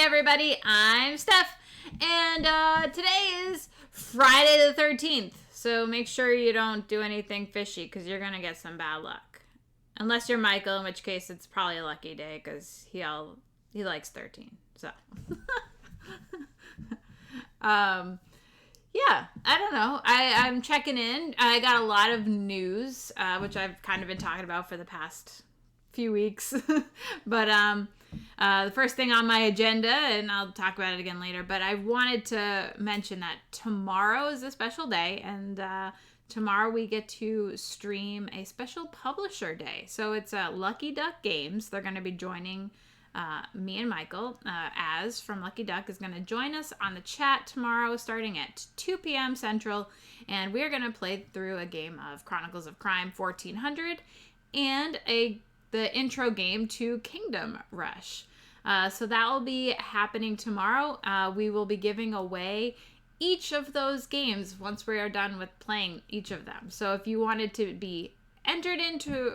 everybody, I'm Steph, and today is Friday the 13th, so make sure you don't do anything fishy, because you're going to get some bad luck. Unless you're Michael, in which case it's probably a lucky day, because he likes 13, so. Yeah, I don't know. I'm checking in. I got a lot of news, which I've kind of been talking about for the past few weeks, but the first thing on my agenda, and I'll talk about it again later, but I wanted to mention that tomorrow is a special day, and tomorrow we get to stream a special publisher day. So it's Lucky Duck Games. They're going to be joining me and Michael, Az from Lucky Duck, is going to join us on the chat tomorrow starting at 2 p.m. Central, and we're going to play through a game of Chronicles of Crime 1400 and the intro game to Kingdom Rush. So that will be happening tomorrow. We will be giving away each of those games once we are done with playing each of them. So if you wanted to be entered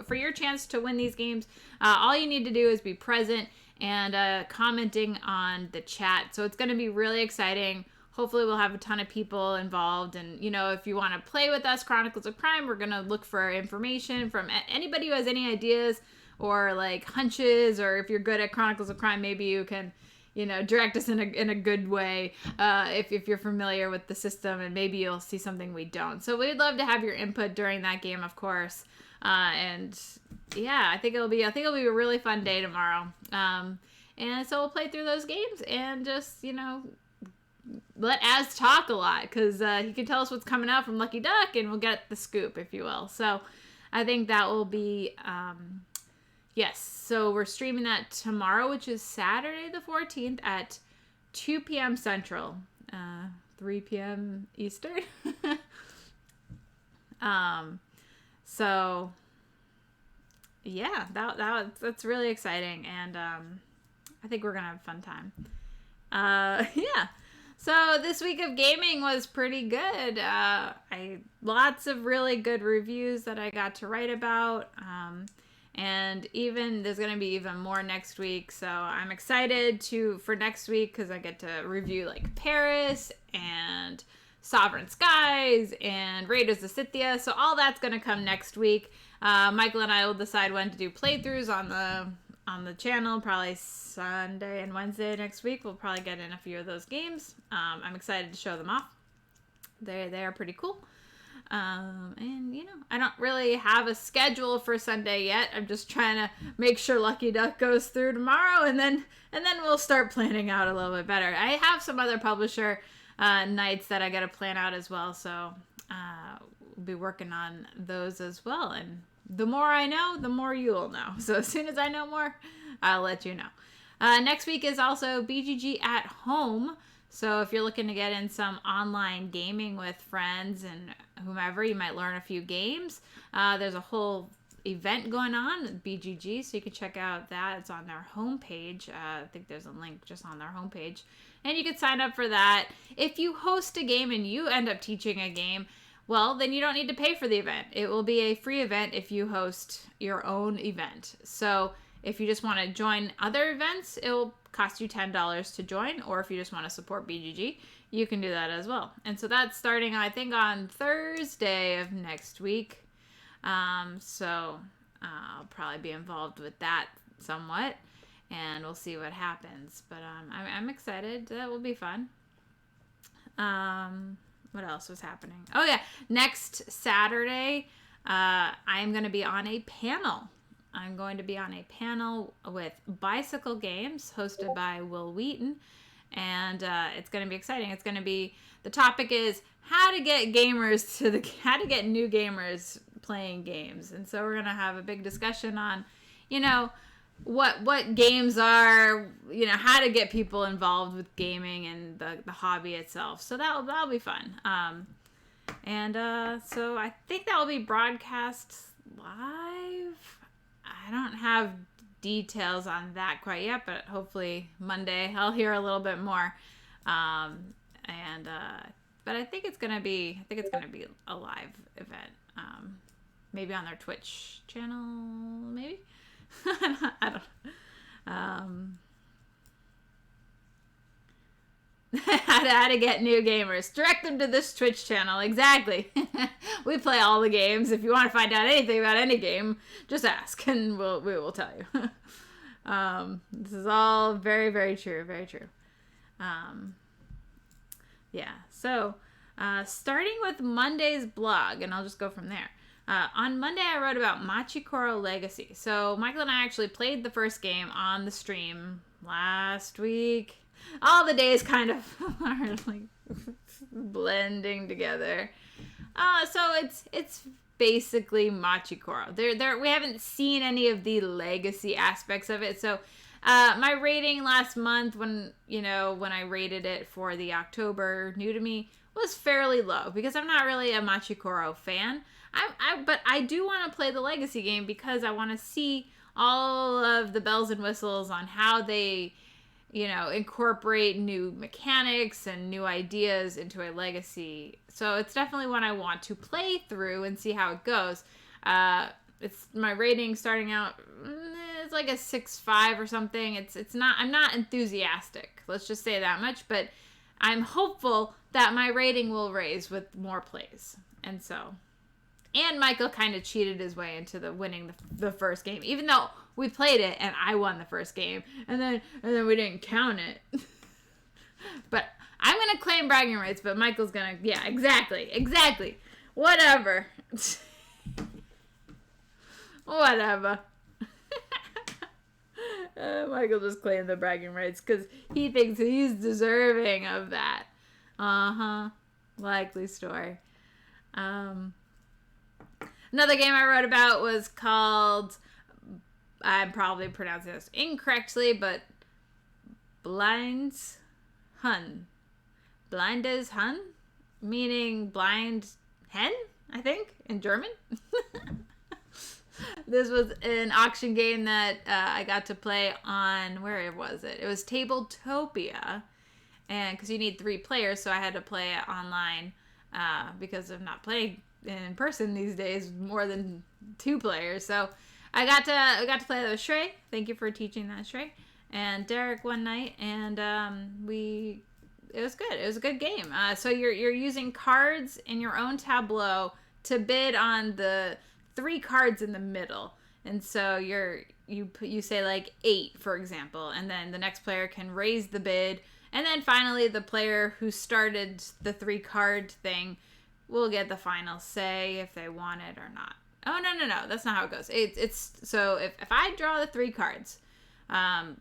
for your chance to win these games, all you need to do is be present and commenting on the chat. So it's going to be really exciting. Hopefully we'll have a ton of people involved. And, if you want to play with us, Chronicles of Crime, we're going to look for information from anybody who has any ideas or like hunches, or if you're good at Chronicles of Crime, maybe you can, direct us in a good way if you're familiar with the system, and maybe you'll see something we don't. So we'd love to have your input during that game, of course. And yeah, I think it'll be a really fun day tomorrow. And so we'll play through those games and just, let Az talk a lot, because he can tell us what's coming out from Lucky Duck, and we'll get the scoop, if you will. So I think that will be, yes. So we're streaming that tomorrow, which is Saturday the 14th at 2 p.m. Central, 3 p.m. Eastern. So yeah, that's really exciting, and I think we're gonna have a fun time. Yeah. So this week of gaming was pretty good. Lots of really good reviews that I got to write about. And there's going to be even more next week. So I'm excited for next week, because I get to review like Paris and Sovereign Skies and Raiders of Scythia. So all that's going to come next week. Michael and I will decide when to do playthroughs on the channel, probably Sunday and Wednesday next week. We'll probably get in a few of those games. I'm excited to show them off. They are pretty cool. And I don't really have a schedule for Sunday yet. I'm just trying to make sure Lucky Duck goes through tomorrow, and then we'll start planning out a little bit better. I have some other publisher nights that I got to plan out as well, so we'll be working on those as well. And the more I know, the more you'll know. So as soon as I know more, I'll let you know. Next week is also BGG at home. So if you're looking to get in some online gaming with friends and whomever, you might learn a few games. There's a whole event going on at BGG, so you can check out that. It's on their homepage. I think there's a link just on their homepage. And you can sign up for that. If you host a game and you end up teaching a game, well, then you don't need to pay for the event. It will be a free event if you host your own event. So if you just want to join other events, it'll cost you $10 to join, or if you just want to support BGG, you can do that as well. And so that's starting, I think, on Thursday of next week. So I'll probably be involved with that somewhat, and we'll see what happens. But I'm excited. That will be fun. What else was happening? Oh yeah, next Saturday, I'm going to be on a panel. I'm going to be on a panel with Bicycle Games, hosted by Will Wheaton, and it's going to be exciting. The topic is how to get new gamers playing games, and so we're going to have a big discussion on, what games are, how to get people involved with gaming and the hobby itself. So that'll be fun. So I think that will be broadcast live. I don't have details on that quite yet, but hopefully Monday I'll hear a little bit more. But I think it's gonna be a live event. Maybe on their Twitch channel, maybe. I don't. how to get new gamers. Direct them to this Twitch channel. Exactly. We play all the games. If you want to find out anything about any game, just ask and we will tell you. This is all very, very true. Very true. Yeah. So, starting with Monday's blog, and I'll just go from there. On Monday, I wrote about Machikoro Legacy. So, Michael and I actually played the first game on the stream last week. All the days kind of are like blending together. So it's basically Machikoro. We haven't seen any of the legacy aspects of it. So, my rating last month when I rated it for the October New to Me was fairly low because I'm not really a Machikoro fan. But I do want to play the legacy game because I want to see all of the bells and whistles on how they, incorporate new mechanics and new ideas into a legacy. So it's definitely one I want to play through and see how it goes. It's my rating starting out, it's like a 6.5 or something. I'm not enthusiastic. Let's just say that much, but I'm hopeful that my rating will raise with more plays. And Michael kind of cheated his way into winning the first game, even though we played it and I won the first game, and then we didn't count it. But I'm gonna claim bragging rights, but Michael's gonna, yeah, exactly, whatever, whatever. Michael just claimed the bragging rights because he thinks he's deserving of that. Likely story. Another game I wrote about was called, I'm probably pronouncing this incorrectly, but Blindes Hun. Blindes Hun? Meaning blind hen, I think, in German. This was an auction game that I got to play on, where was it? It was Tabletopia. And because you need 3 players, so I had to play it online because of not playing in person these days more than 2 players. So I got to play that with Shrey. Thank you for teaching that, Shrey. And Derek one night, and it was good. It was a good game. So you're using cards in your own tableau to bid on the 3 cards in the middle. And so you say like 8, for example, and then the next player can raise the bid, and then finally the player who started the 3 card thing will get the final say if they want it or not. Oh, no. That's not how it goes. It's so if I draw the 3 cards, 1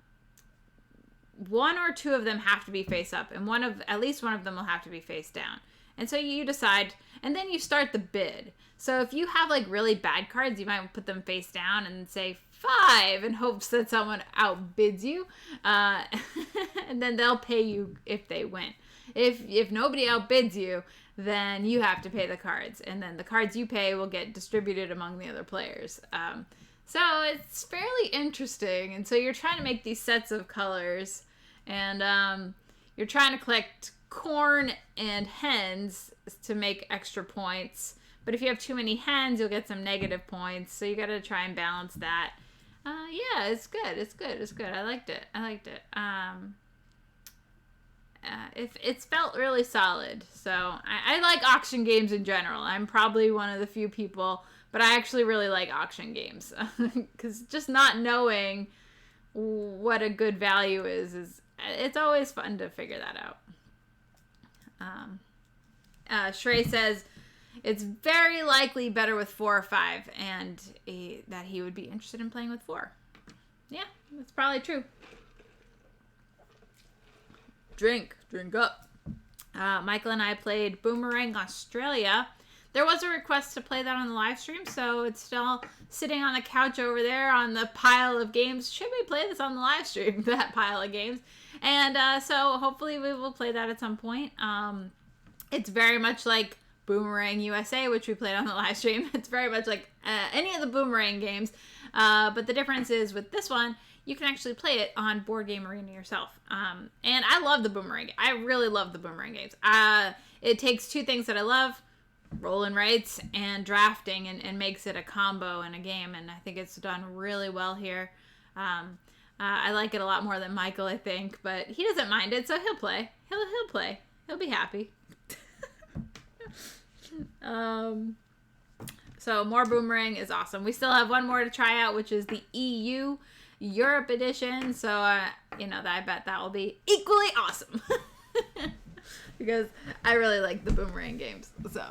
or 2 of them have to be face up, and at least one of them will have to be face down. And so you decide, and then you start the bid. So if you have like really bad cards, you might put them face down and say 5 in hopes that someone outbids you, and then they'll pay you if they win. If nobody outbids you, then you have to pay the cards, and then the cards you pay will get distributed among the other players. So it's fairly interesting, and so you're trying to make these sets of colors, and you're trying to collect corn and hens to make extra points, but if you have too many hens, you'll get some negative points, so you got to try and balance that. Yeah, it's good. I liked it. It's felt really solid. So I like auction games in general. I'm probably one of the few people, but I actually really like auction games because just not knowing what a good value is it's always fun to figure that out. Shrey says it's very likely better with 4 or 5, and that he would be interested in playing with 4. Yeah, that's probably true. Drink up. Michael and I played Boomerang Australia. There was a request to play that on the live stream, so it's still sitting on the couch over there on the pile of games. Should we play this on the live stream, that pile of games? And so hopefully we will play that at some point. It's very much like Boomerang USA, which we played on the live stream. It's very much like any of the Boomerang games, but the difference is with this one, you can actually play it on Board Game Arena yourself. And I love the Boomerang. I really love the Boomerang games. It takes 2 things that I love, roll and writes and drafting, and makes it a combo in a game, and I think it's done really well here. I like it a lot more than Michael, I think, but he doesn't mind it, so he'll play. He'll play. He'll be happy. So more Boomerang is awesome. We still have one more to try out, which is the EU Europe edition. So, I bet that will be equally awesome. Because I really like the Boomerang games. So,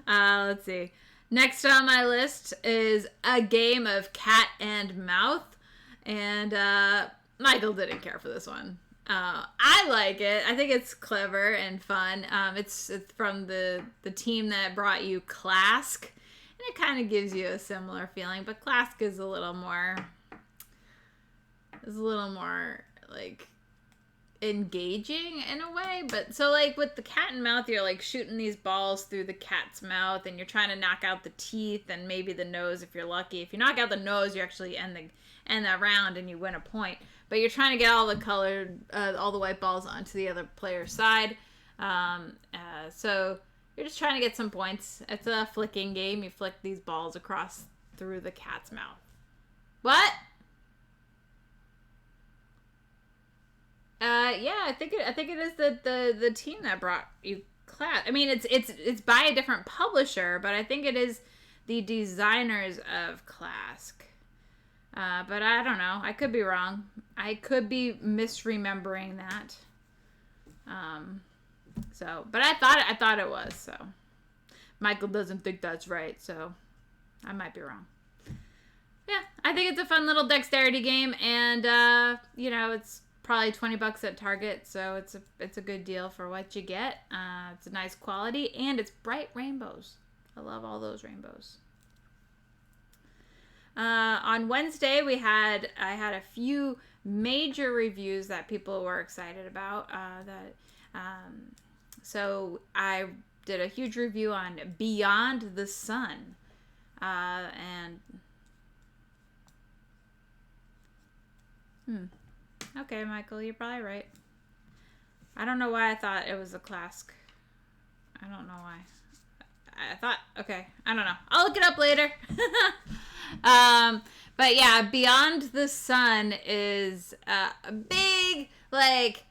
let's see. Next on my list is a game of cat and mouth. And Michael didn't care for this one. I like it. I think it's clever and fun. It's from the team that brought you Clask, and it kind of gives you a similar feeling. But Clask is a little more like engaging in a way. But so like with the cat and mouth, you're like shooting these balls through the cat's mouth, and you're trying to knock out the teeth and maybe the nose if you're lucky. If you knock out the nose, you actually end that round and you win a point. But you're trying to get all the white balls onto the other player's side. So you're just trying to get some points. It's a flicking game. You flick these balls across through the cat's mouth. What? Yeah, I think it is the team that brought you Class. I mean, it's by a different publisher, but I think it is the designers of Clask. But I don't know. I could be wrong. I could be misremembering that. But I thought it was. So Michael doesn't think that's right. So I might be wrong. Yeah, I think it's a fun little dexterity game, and it's probably $20 at Target, so it's a good deal for what you get. It's a nice quality, and it's bright rainbows. I love all those rainbows. On Wednesday, I had a few major reviews that people were excited about. So I did a huge review on Beyond the Sun, Okay, Michael, you're probably right. I don't know why I thought it was a Clask. I don't know why. Okay, I don't know. I'll look it up later. But yeah, Beyond the Sun is a big, like,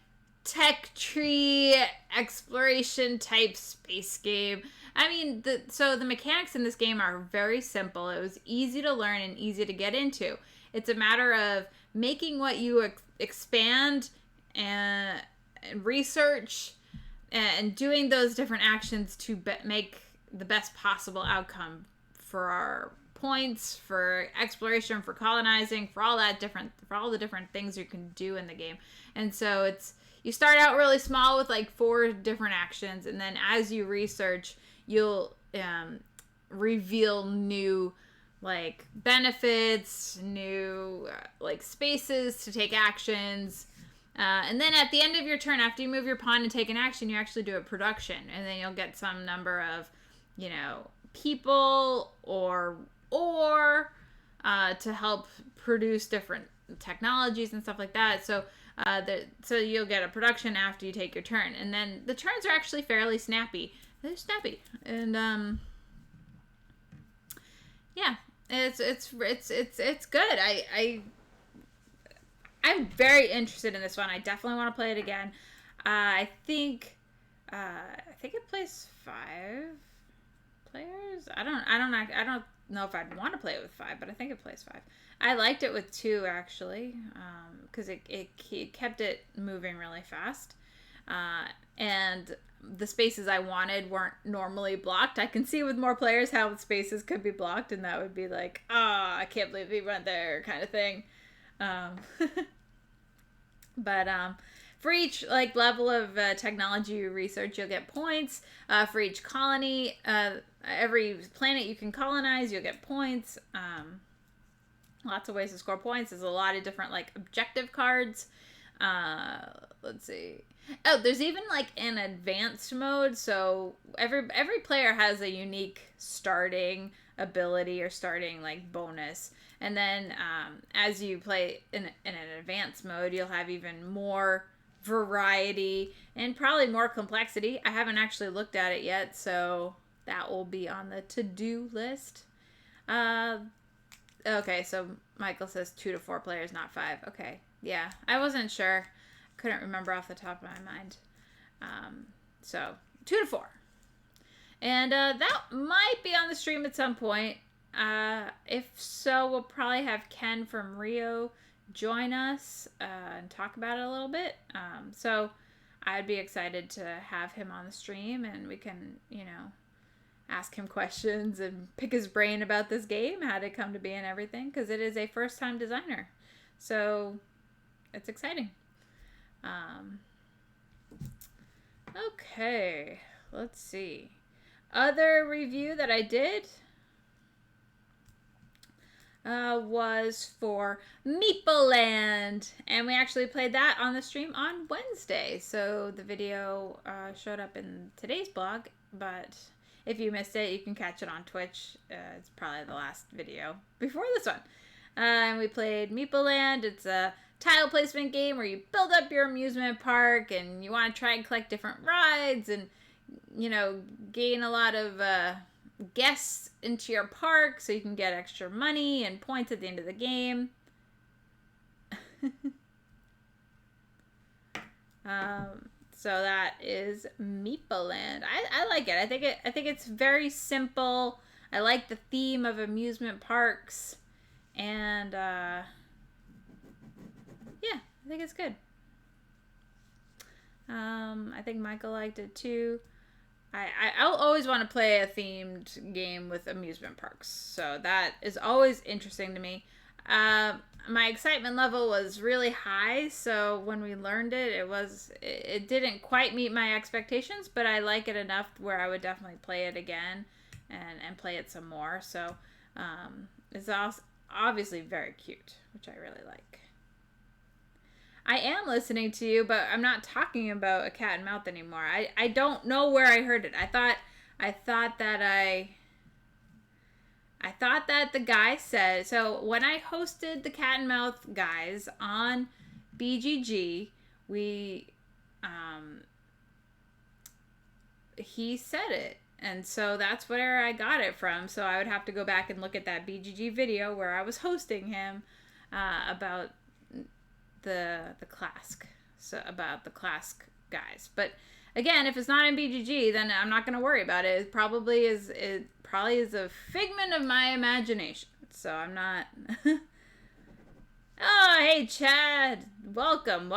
tech tree exploration type space game. I mean, so the mechanics in this game are very simple. It was easy to learn and easy to get into. It's a matter of making what you expand and research and doing those different actions to make the best possible outcome for our points, for exploration, for colonizing, for all the different things you can do in the game. And so you start out really small with like 4 different actions, and then as you research, you'll reveal new like benefits, new like spaces to take actions, and then at the end of your turn, after you move your pawn and take an action, you actually do a production, and then you'll get some number of people or to help produce different technologies and stuff like that. So so you'll get a production after you take your turn, and then the turns are actually fairly snappy. They're snappy, and yeah, it's good. I'm very interested in this one. I definitely want to play it again. I think it plays 5 players. I don't know if I'd want to play it with 5, but I think it plays 5. I liked it with 2 actually, because it kept it moving really fast, and the spaces I wanted weren't normally blocked. I can see with more players how spaces could be blocked, and that would be like, I can't believe we went there kind of thing. But for each like level of technology research, you'll get points. For each colony, every planet you can colonize, you'll get points. Lots of ways to score points. There's a lot of different like objective cards. Let's see. Oh, there's even like an advanced mode. So every player has a unique starting ability or starting like bonus. And then as you play in an advanced mode, you'll have even more variety and probably more complexity. I haven't actually looked at it yet, so that will be on the to-do list. Okay, so Michael says 2 to 4 players, not 5. Okay, yeah, I wasn't sure. Couldn't remember off the top of my mind. So 2 to 4. And that might be on the stream at some point. If so, we'll probably have Ken from Rio join us and talk about it a little bit. So I'd be excited to have him on the stream, and we can, ask him questions and pick his brain about this game, how did it come to be and everything, because it is a first-time designer. So it's exciting. Okay, let's see. Other review that I did was for Meepleland, and we actually played that on the stream on Wednesday. So the video showed up in today's blog, but if you missed it, you can catch it on Twitch. It's probably the last video before this one. And we played Meepleland. It's a tile placement game where you build up your amusement park and you want to try and collect different rides and, gain a lot of guests into your park so you can get extra money and points at the end of the game. So that is Meepleland. I like it. I think it's very simple. I like the theme of amusement parks, and yeah, I think it's good. I think Michael liked it too. I'll always want to play a themed game with amusement parks, so that is always interesting to me. My excitement level was really high, so when we learned it, it didn't quite meet my expectations, but I like it enough where I would definitely play it again and play it some more. So it's also obviously very cute, which I really like. I am listening to you, but I'm not talking about a cat and mouth anymore. I don't know where I heard it. I thought that the guy said, so when I hosted the Cat and Mouth guys on BGG, he said it. And so that's where I got it from. So I would have to go back and look at that BGG video where I was hosting him about the Clask. So about the Clask guys. But again, if it's not in BGG, then I'm not going to worry about it. It probably is a figment of my imagination. So I'm not... Oh, hey, Chad. Welcome.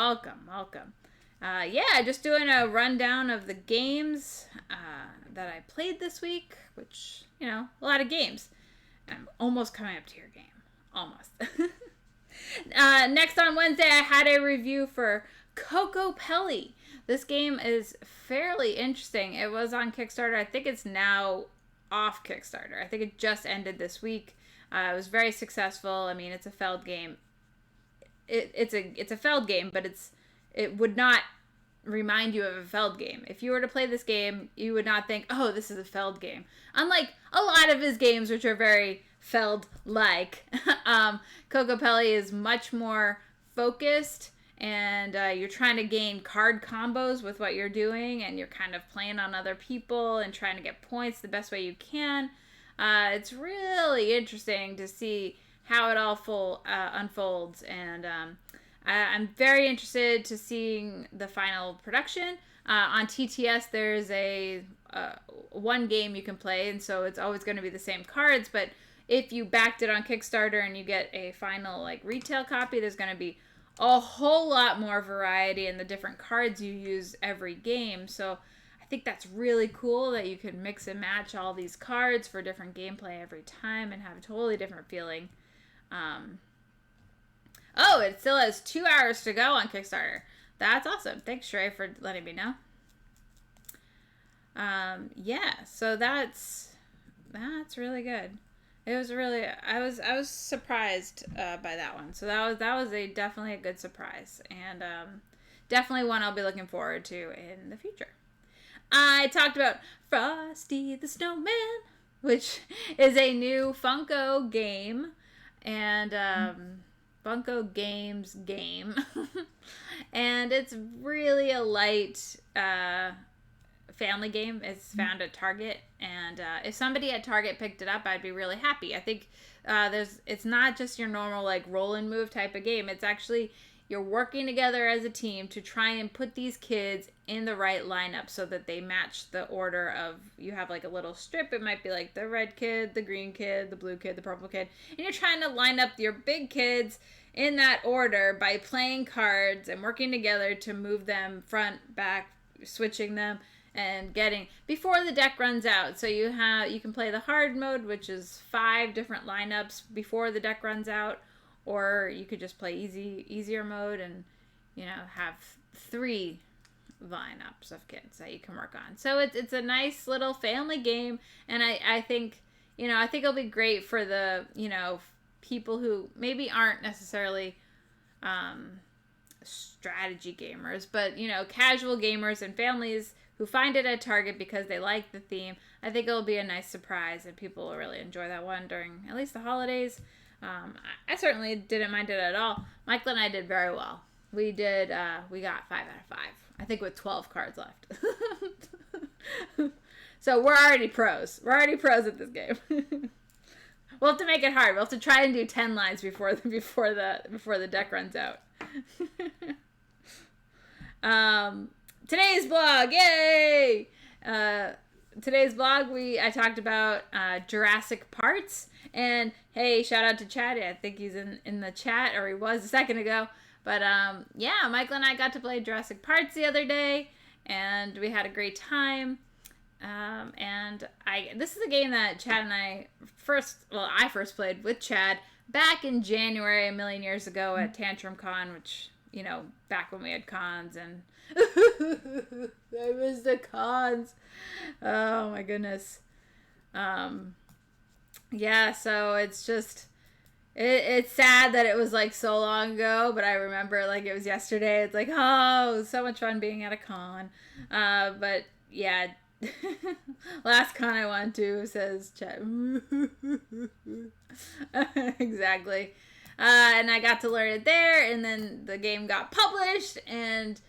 Yeah, just doing a rundown of the games that I played this week, which, a lot of games. I'm almost coming up to your game. Almost. Next on Wednesday, I had a review for Kokopelli. This game is fairly interesting. It was on Kickstarter. I think it's now off Kickstarter. I think it just ended this week. It was very successful. I mean, it's a Feld game. It's a Feld game, but it would not remind you of a Feld game. If you were to play this game, you would not think, oh, this is a Feld game. Unlike a lot of his games, which are very Feld-like. Kokopelli is much more focused, and you're trying to gain card combos with what you're doing, and you're kind of playing on other people and trying to get points the best way you can. It's really interesting to see how it all unfolds, and I'm very interested to seeing the final production. On TTS, there's a one game you can play, and so it's always going to be the same cards, but if you backed it on Kickstarter and you get a final retail copy, there's going to be a whole lot more variety in the different cards you use every game. So I think that's really cool that you can mix and match all these cards for different gameplay every time and have a totally different feeling. Oh, it still has 2 hours to go on Kickstarter. That's awesome. Thanks, Shrey, for letting me know. Yeah, so that's really good. It was really, I was surprised by that one. So that was definitely a good surprise, and definitely one I'll be looking forward to in the future. I talked about Frosty the Snowman, which is a new Funko game, and Funko Games game, and it's really a light family game. It's found at Target, and if somebody at Target picked it up, I'd be really happy. I think it's not just your normal roll and move type of game. It's actually you're working together as a team to try and put these kids in the right lineup so that they match the order of, you have like a little strip. It might be like the red kid, the green kid, the blue kid, the purple kid. And you're trying to line up your big kids in that order by playing cards and working together to move them front, back, switching them and getting before the deck runs out. So you can play the hard mode, which is 5 different lineups before the deck runs out. Or you could just play easier mode and, have 3 lineups of kids that you can work on. So it's a nice little family game. And I think, I think it'll be great for the, people who maybe aren't necessarily strategy gamers, but, casual gamers and families who find it at Target because they like the theme. I think it'll be a nice surprise and people will really enjoy that one during at least the holidays. I certainly didn't mind it at all. Michael and I did very well. We got 5 out of 5. I think with 12 cards left. So we're already pros. We're already pros at this game. We'll have to make it hard. We'll have to try and do 10 lines before the deck runs out. Today's blog, yay! Today's blog, I talked about Jurassic Parts. And hey, shout out to Chad. I think he's in the chat, or he was a second ago. But yeah, Michael and I got to play Jurassic Parts the other day, and we had a great time. And this is a game that Chad and I I first played with Chad back in January a million years ago at Tantrum Con, which, back when we had cons, and I miss the cons. Oh my goodness. Yeah, so it's just, it's sad that it was like so long ago, but I remember like it was yesterday. It's like, oh, it was so much fun being at a con. But yeah, last con I went to, says Chet. Exactly. And I got to learn it there, and then the game got published, and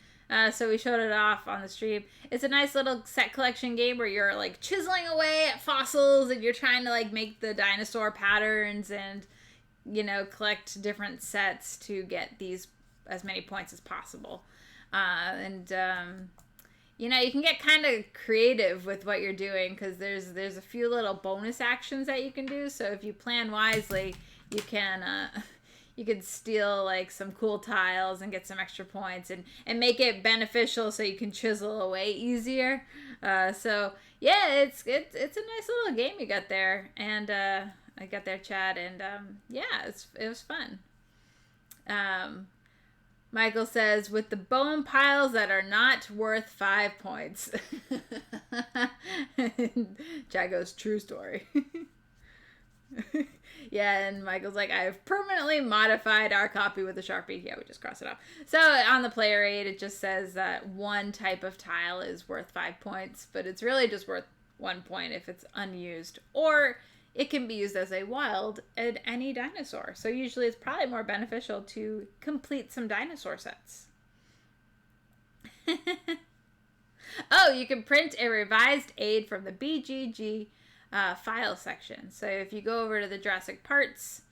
so we showed it off on the stream. It's a nice little set collection game where you're like chiseling away at fossils and you're trying to like make the dinosaur patterns and, collect different sets to get these as many points as possible. You can get kind of creative with what you're doing because there's a few little bonus actions that you can do. So if you plan wisely, you can steal like some cool tiles and get some extra points and make it beneficial so you can chisel away easier. So yeah, it's a nice little game you got there, and I got there, Chad, and yeah, it was fun. Michael says, with the bone piles that are not worth 5 points. Chad goes, true story. Yeah, and Michael's like, I have permanently modified our copy with a Sharpie. Yeah, we just cross it off. So on the player aid, it just says that one type of tile is worth 5 points, but it's really just worth 1 point if it's unused, or it can be used as a wild at any dinosaur. So usually it's probably more beneficial to complete some dinosaur sets. Oh, you can print a revised aid from the BGG file section. So if you go over to the Jurassic Parts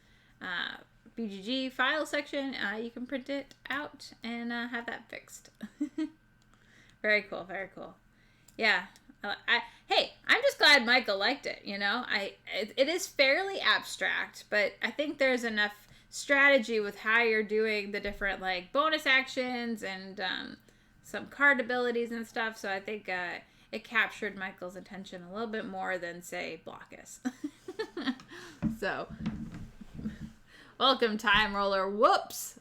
BGG file section, you can print it out and have that fixed. Very cool, very cool. Yeah. Hey, I'm just glad Michael liked it, it is fairly abstract, but I think there's enough strategy with how you're doing the different like bonus actions and some card abilities and stuff, so I think it captured Michael's attention a little bit more than, say, Blockus. So, welcome, Time Roller. Whoops!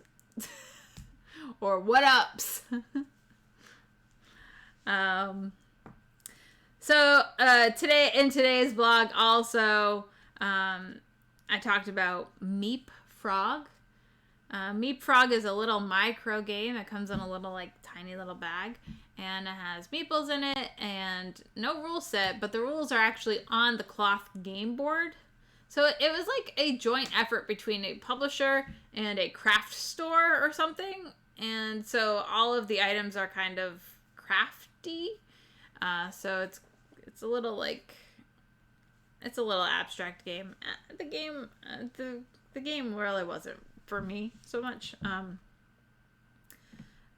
Or what ups? So, today, in today's blog, also, I talked about Meep Frog. Meep Frog is a little micro game. It comes in a little, like, tiny little bag. And it has meeples in it and no rule set, but the rules are actually on the cloth game board. So it was like a joint effort between a publisher and a craft store or something. And so all of the items are kind of crafty. So it's a little like, it's a little abstract game. The game really wasn't for me so much.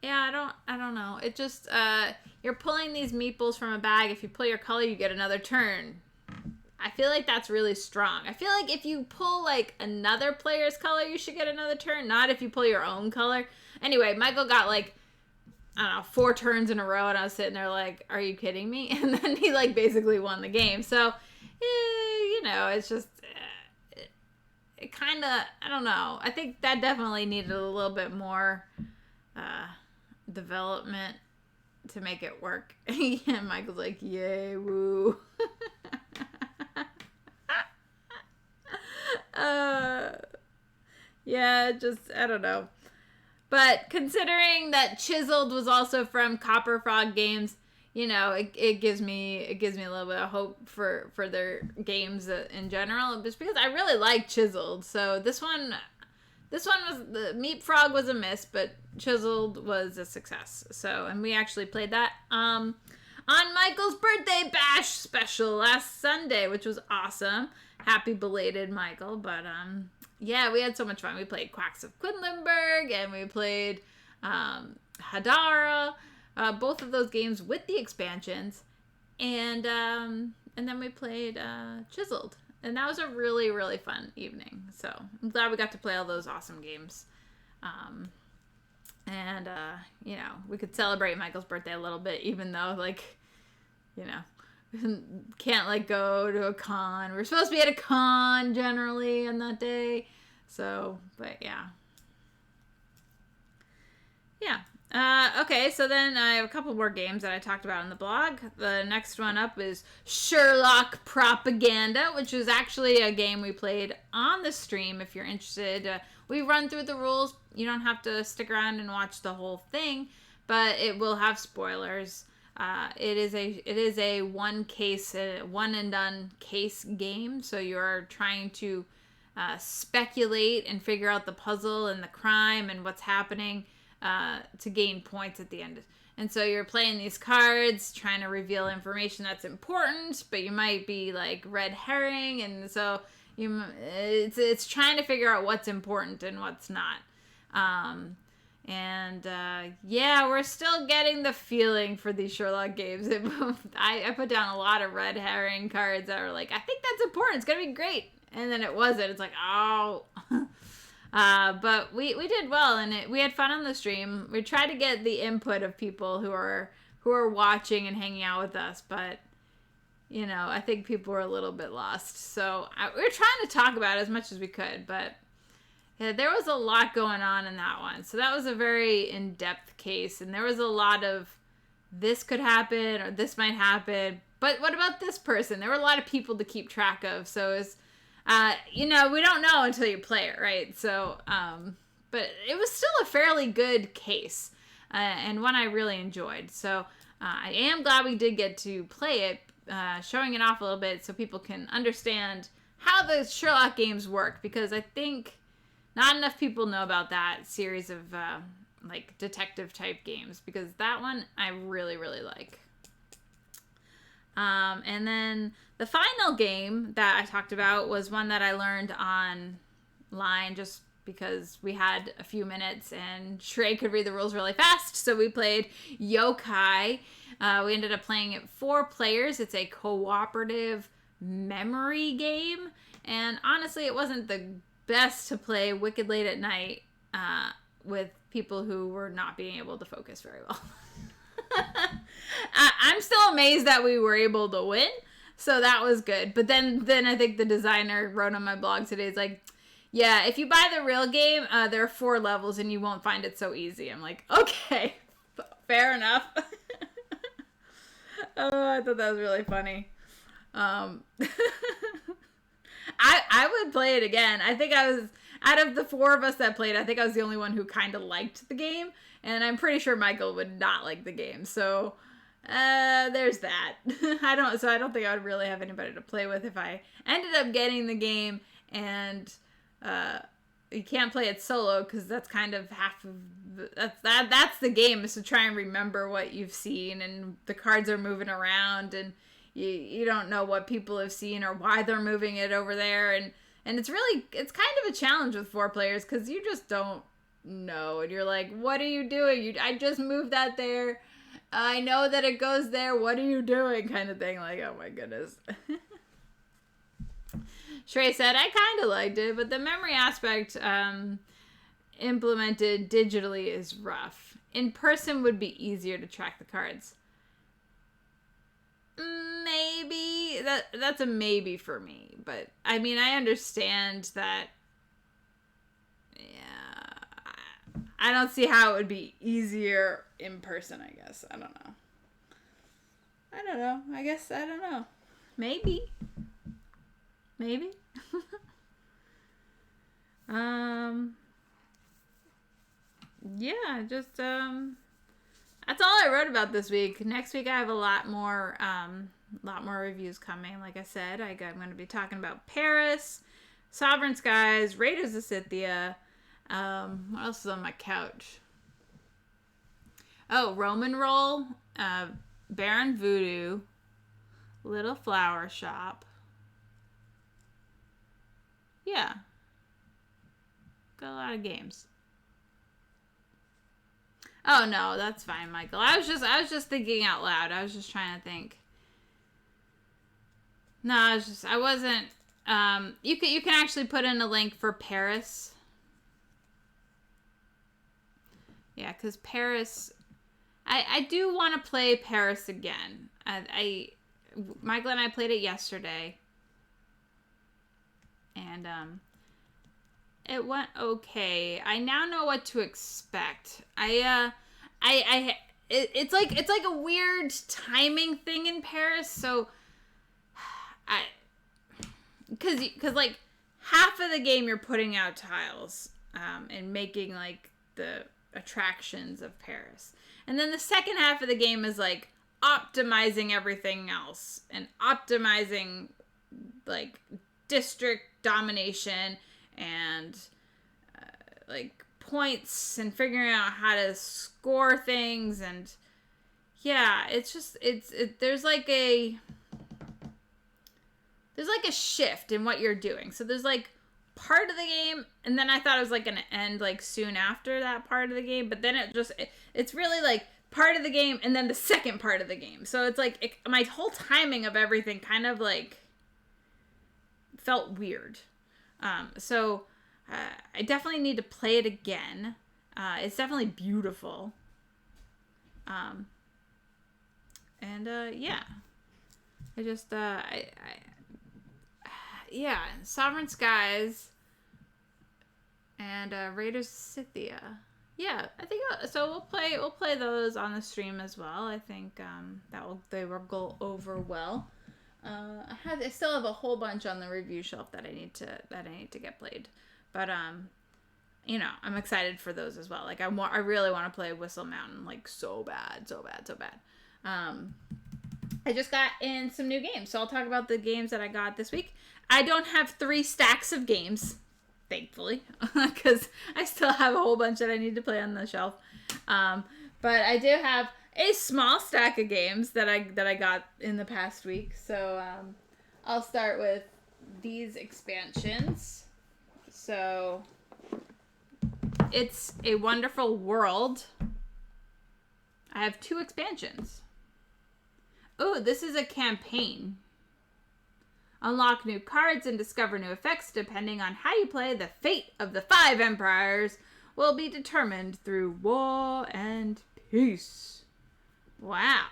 Yeah, I don't know. It just, you're pulling these meeples from a bag. If you pull your color, you get another turn. I feel like that's really strong. I feel like if you pull, like, another player's color, you should get another turn. Not if you pull your own color. Anyway, Michael got, like, I don't know, 4 turns in a row, and I was sitting there like, are you kidding me? And then he, like, basically won the game. So, you know, it's just, it kind of, I don't know. I think that definitely needed a little bit more development to make it work. And Michael's like, yay, woo. Yeah, just, I don't know. But considering that Chiseled was also from Copper Frog Games, you know, it gives me a little bit of hope for their games in general, just because I really like Chiseled. So this one was, the Meep Frog was a miss, but Chiseled was a success. So, and we actually played that on Michael's birthday bash special last Sunday, which was awesome. Happy belated, Michael. But yeah, we had so much fun. We played Quacks of Quedlinburg, and we played Hadara, both of those games with the expansions, and then we played Chiseled, and that was a really, really fun evening. So I'm glad we got to play all those awesome games, and you know, we could celebrate Michael's birthday a little bit, even though, like, you know, can't, like, go to a con. We're supposed to be at a con generally on that day. So, but yeah. Okay, so then I have a couple more games that I talked about on the blog. The next one up is Sherlock Propaganda, which is actually a game we played on the stream. If you're interested, we run through the rules. You don't have to stick around and watch the whole thing, but it will have spoilers. It is a one and done case game. So you're trying to speculate and figure out the puzzle and the crime and what's happening to gain points at the end. And so you're playing these cards, trying to reveal information that's important, but you might be, like, red herring, and so it's trying to figure out what's important and what's not. Yeah, we're still getting the feeling for these Sherlock games. I put down a lot of red herring cards that are like, I think that's important, it's gonna be great, and then it wasn't. It's like, oh. But we did well, and we had fun on the stream. We tried to get the input of people who are watching and hanging out with us, but, you know, I think people were a little bit lost. So we were trying to talk about it as much as we could, but yeah, there was a lot going on in that one. So that was a very in-depth case, and there was a lot of this could happen or this might happen, but what about this person? There were a lot of people to keep track of, so it's, you know, we don't know until you play it, right? So, but it was still a fairly good case, and one I really enjoyed. So, I am glad we did get to play it, showing it off a little bit so people can understand how the Sherlock games work, because I think not enough people know about that series of, like, detective type games, because that one I really, really like. And then the final game that I talked about was one that I learned online just because we had a few minutes and Shrey could read the rules really fast. So we played Yokai. We ended up playing it 4 players. It's a cooperative memory game. And honestly, it wasn't the best to play wicked late at night with people who were not being able to focus very well. I'm still amazed that we were able to win, so that was good. But then I think the designer wrote on my blog today, it's like, yeah, if you buy the real game, there are 4 levels and you won't find it so easy. I'm like, okay, fair enough. Oh, I thought that was really funny. I would play it again. I think I was, out of the 4 of us that played, I think I was the only one who kind of liked the game. And I'm pretty sure Michael would not like the game. So, there's that. I don't think I would really have anybody to play with if I ended up getting the game. And, you can't play it solo because that's kind of half of, that's the game, is to try and remember what you've seen. And the cards are moving around and you don't know what people have seen or why they're moving it over there. And it's kind of a challenge with 4 players because you just don't no. And you're like, what are you doing? I just moved that there. I know that it goes there. What are you doing? Kind of thing. Like, oh my goodness. Shrey said, I kind of liked it, but the memory aspect implemented digitally is rough. In person would be easier to track the cards. Maybe. That's a maybe for me. But, I mean, I understand that. Yeah. I don't see how it would be easier in person, I guess. I don't know. I guess, I don't know. Maybe. Yeah, just, that's all I wrote about this week. Next week I have a lot more reviews coming. Like I said, I'm going to be talking about Paris, Sovereign Skies, Raiders of Scythia. What else is on my couch? Oh, Roman Roll, Baron Voodoo, Little Flower Shop. Yeah. Got a lot of games. Oh no, that's fine, Michael. I was just thinking out loud. I was just trying to think. No, I wasn't you can actually put in a link for Paris. Yeah, cuz Paris I do want to play Paris again. Michael and I played it yesterday. And it went okay. I now know what to expect. It's like a weird timing thing in Paris. So because like half of the game you're putting out tiles and making like the attractions of Paris, and then the second half of the game is like optimizing everything else and optimizing like district domination and like points and figuring out how to score things. And yeah, it's just there's like a shift in what you're doing. So there's like part of the game, and then I thought it was like gonna end like soon after that part of the game, but then it's really like part of the game and then the second part of the game. So it's like my whole timing of everything kind of like felt weird. So I definitely need to play it again. It's definitely beautiful. Yeah. I just yeah, Sovereign Skies and Raiders of Scythia. Yeah, I think so. We'll play those on the stream as well. I think they will go over well. I still have a whole bunch on the review shelf that I need to get played, but you know, I'm excited for those as well. Like I really want to play Whistle Mountain like so bad. I just got in some new games, so I'll talk about the games that I got this week. I don't have 3 stacks of games, thankfully, because I still have a whole bunch that I need to play on the shelf. But I do have a small stack of games that I got in the past week. So I'll start with these expansions. So It's a Wonderful World. I have 2 expansions. Oh, this is a campaign. Unlock new cards and discover new effects. Depending on how you play, the fate of the 5 empires will be determined through war and peace. Wow.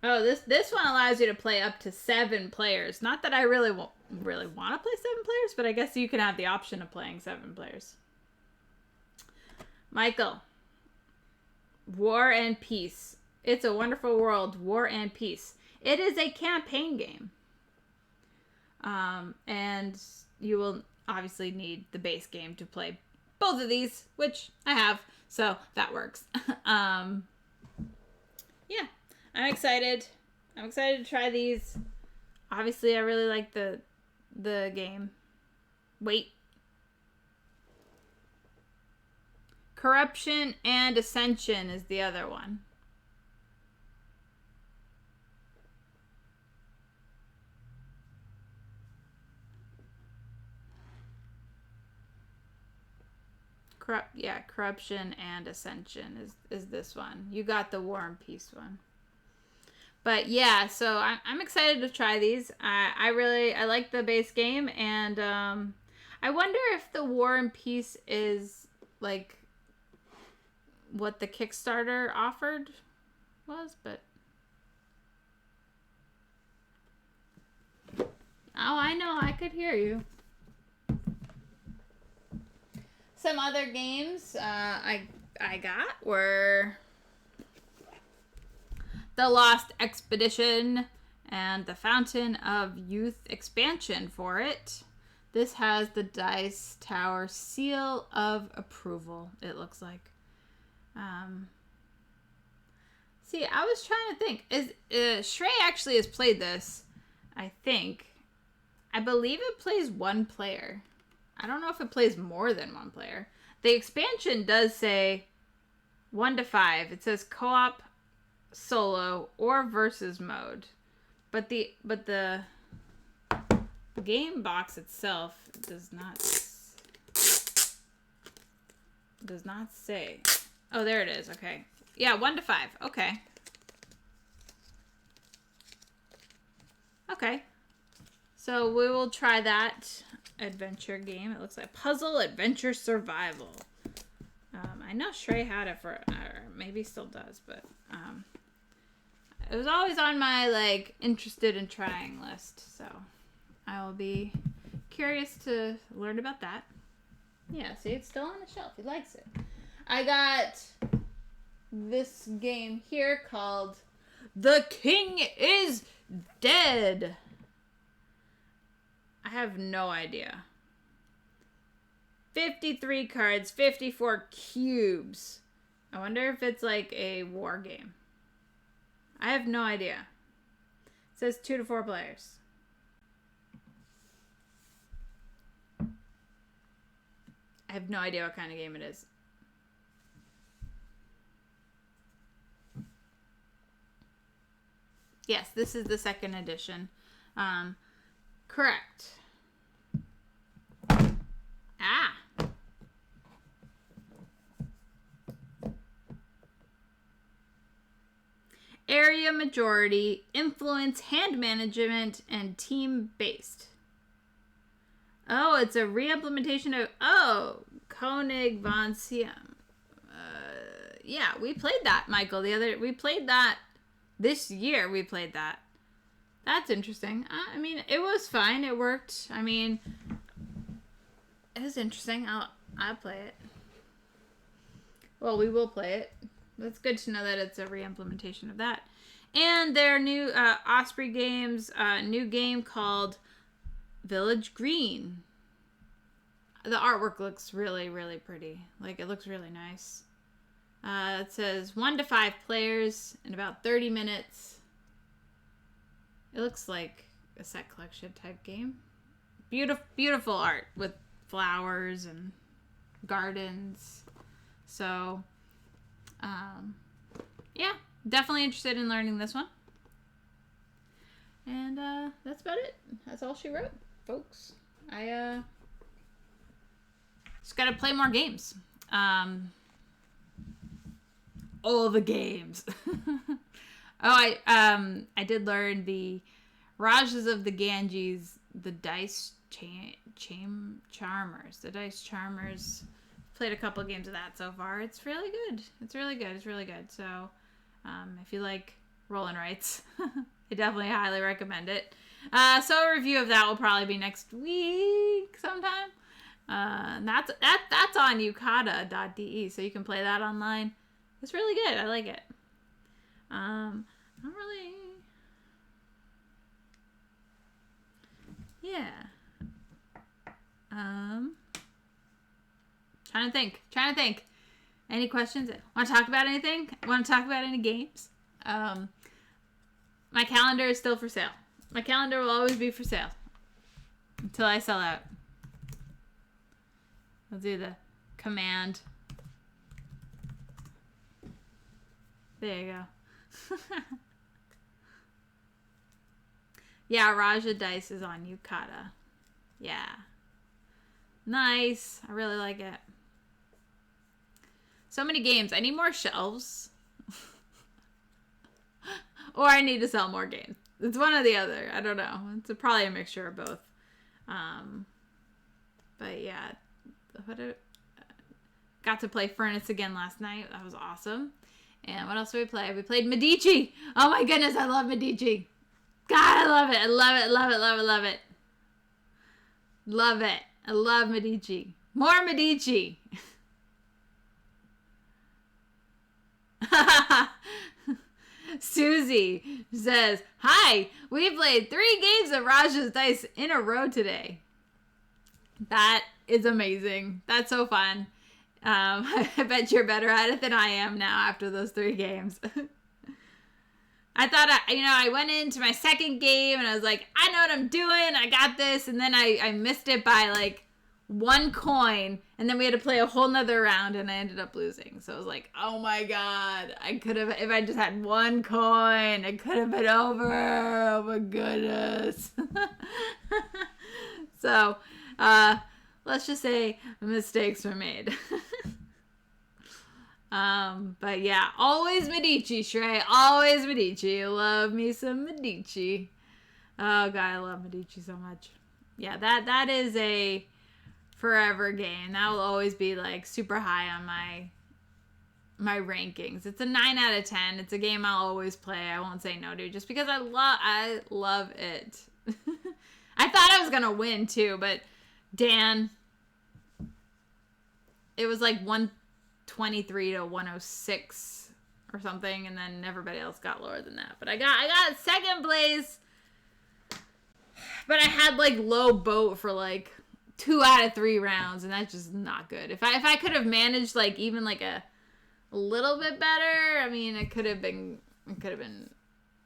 Oh, this one allows you to play up to 7 players. Not that I really want to play 7 players, but I guess you can have the option of playing 7 players. Michael. War and Peace. It's a Wonderful World, War and Peace. It is a campaign game. And you will obviously need the base game to play both of these, which I have, so that works. Yeah, I'm excited. I'm excited to try these. Obviously, I really like the game. Wait. Corruption and Ascension is the other one. Corruption and Ascension is this one. You got the War and Peace one. But yeah, so I'm excited to try these. I like the base game, and I wonder if the War and Peace is like what the Kickstarter offered was, but oh, I know, I could hear you. Some other games I got were The Lost Expedition and the Fountain of Youth expansion for it. This has the Dice Tower seal of approval, it looks like. See, I was trying to think. Shrey actually has played this, I think. I believe it plays one player. I don't know if it plays more than one player. The expansion does say 1 to 5. It says co-op, solo, or versus mode. But the game box itself does not say. Oh, there it is. Okay. Yeah, 1 to 5. Okay. Okay. So we will try that adventure game. It looks like Puzzle Adventure Survival. I know Shrey had it for, or maybe still does, but it was always on my like interested in trying list. So I will be curious to learn about that. Yeah, see, it's still on the shelf. He likes it. I got this game here called The King is Dead. I have no idea. 53 cards, 54 cubes. I wonder if it's like a war game. I have no idea. It says 2 to 4 players. I have no idea what kind of game it is. Yes, this is the second edition. Correct. Ah. Area majority, influence, hand management, and team-based. Oh, it's a re-implementation of... Oh, Koenig von Siam. Yeah, we played that, Michael. We played that this year. We played that. That's interesting. I mean, it was fine. It worked. I mean, it was interesting. I'll play it. Well, we will play it. It's good to know that it's a re-implementation of that. And their new Osprey Games new game called Village Green. The artwork looks really, really pretty. Like, it looks really nice. It says 1 to 5 players in about 30 minutes. It looks like a set collection type game. Beautiful, beautiful art with flowers and gardens. So, yeah, definitely interested in learning this one. And that's about it. That's all she wrote, folks. I just gotta play more games. All the games. Oh, I did learn the Rajas of the Ganges, the Dice Charmers. The Dice Charmers. Played a couple of games of that so far. It's really good. It's really good. It's really good. So, if you like roll and writes, I definitely highly recommend it. So a review of that will probably be next week sometime. And that's on yukata.de, so you can play that online. It's really good. I like it. I don't really... Yeah. Trying to think. Any questions? Want to talk about anything? Want to talk about any games? My calendar is still for sale. My calendar will always be for sale until I sell out. I'll do the command. There you go. Yeah, Raja Dice is on Yukata. Yeah. Nice. I really like it. So many games. I need more shelves. Or I need to sell more games. It's one or the other. I don't know. It's probably a mixture of both. But yeah. Got to play Furnace again last night. That was awesome. And what else did we play? We played Medici. Oh my goodness, I love Medici. God, I love it. I love it, love it, love it, love it. Love it. I love Medici. More Medici. Susie says, hi, we played 3 games of Raja's Dice in a row today. That is amazing. That's so fun. I bet you're better at it than I am now after those 3 games. I thought, I went into my second game and I was like, I know what I'm doing. I got this. And then I missed it by like 1 coin. And then we had to play a whole nother round and I ended up losing. So I was like, oh my God. I could have, if I just had 1 coin, it could have been over. Oh my goodness. So, let's just say mistakes were made. But yeah, always Medici, Shrey. Always Medici. Love me some Medici. Oh God, I love Medici so much. Yeah, that is a forever game. That will always be like super high on my rankings. It's a 9 out of 10. It's a game I'll always play. I won't say no to just because I love it. I thought I was gonna win too, but Dan, it was like 123 to 106 or something, and then everybody else got lower than that. But I got second place, but I had like low boat for like 2 out of 3 rounds, and that's just not good. If I could have managed like even like a little bit better, I mean, it could have been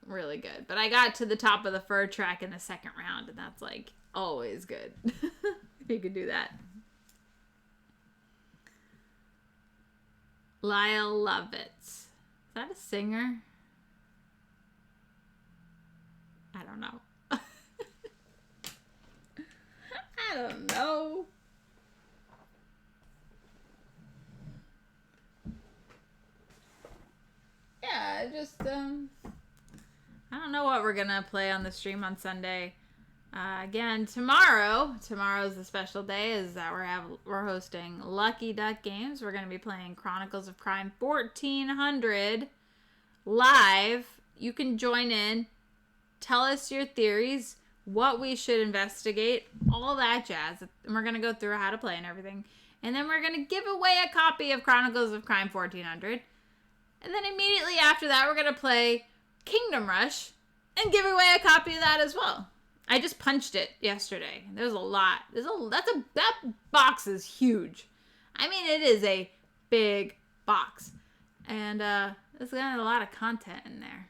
really good. But I got to the top of the fur track in the second round, and that's like always good. If you could do that. Lyle Lovitz. Is that a singer? I don't know. I don't know. Yeah, just, I don't know what we're gonna play on the stream on Sunday. Again, tomorrow's the special day is that we're hosting Lucky Duck Games. We're going to be playing Chronicles of Crime 1400 live. You can join in, tell us your theories, what we should investigate, all that jazz. And we're going to go through how to play and everything. And then we're going to give away a copy of Chronicles of Crime 1400. And then immediately after that, we're going to play Kingdom Rush and give away a copy of that as well. I just punched it yesterday. There's a lot. That box is huge. I mean, it is a big box. And it's got a lot of content in there.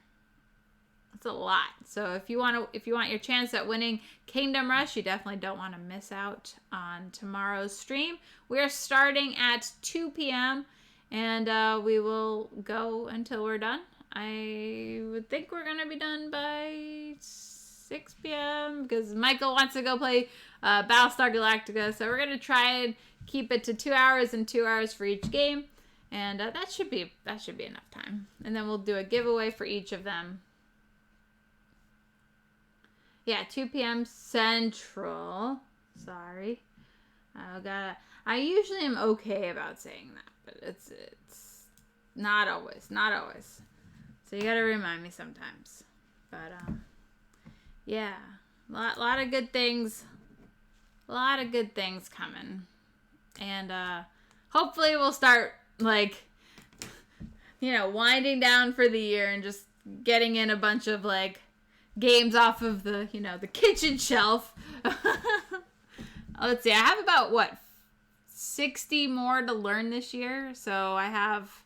It's a lot. So if you want your chance at winning Kingdom Rush, you definitely don't want to miss out on tomorrow's stream. We are starting at 2 p.m. and we will go until we're done. I would think we're going to be done by 6 p.m. because Michael wants to go play Battlestar Galactica. So we're going to try and keep it to 2 hours and 2 hours for each game. And that should be enough time. And then we'll do a giveaway for each of them. Yeah, 2 p.m. Central. Sorry. I usually am okay about saying that, but it's not always. Not always. So you got to remind me sometimes. But yeah, a lot of good things. A lot of good things coming. And hopefully we'll start, like, winding down for the year and just getting in a bunch of, like, games off of the, the kitchen shelf. Let's see, I have about, 60 more to learn this year. So I have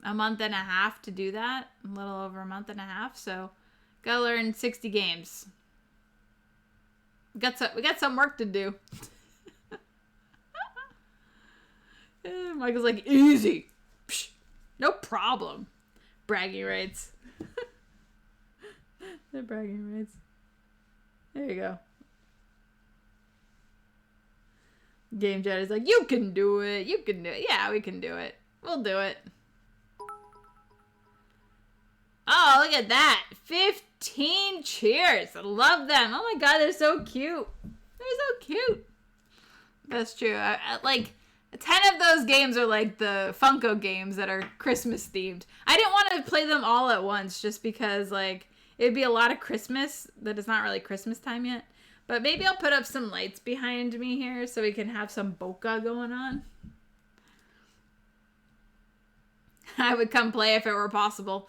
a month and a half to do that. A little over a month and a half. So gotta learn 60 games. We got some work to do. Michael's like, easy. Psh, no problem. Bragging rights. The bragging rights. There you go. Game Chat is like, you can do it. You can do it. Yeah, we can do it. We'll do it. Oh, look at that. 15 cheers. I love them. Oh my god, they're so cute. They're so cute. That's true. Like, 10 of those games are like the Funko games that are Christmas themed. I didn't want to play them all at once just because, like, it'd be a lot of Christmas that it's not really Christmas time yet. But maybe I'll put up some lights behind me here so we can have some bokeh going on. I would come play if it were possible.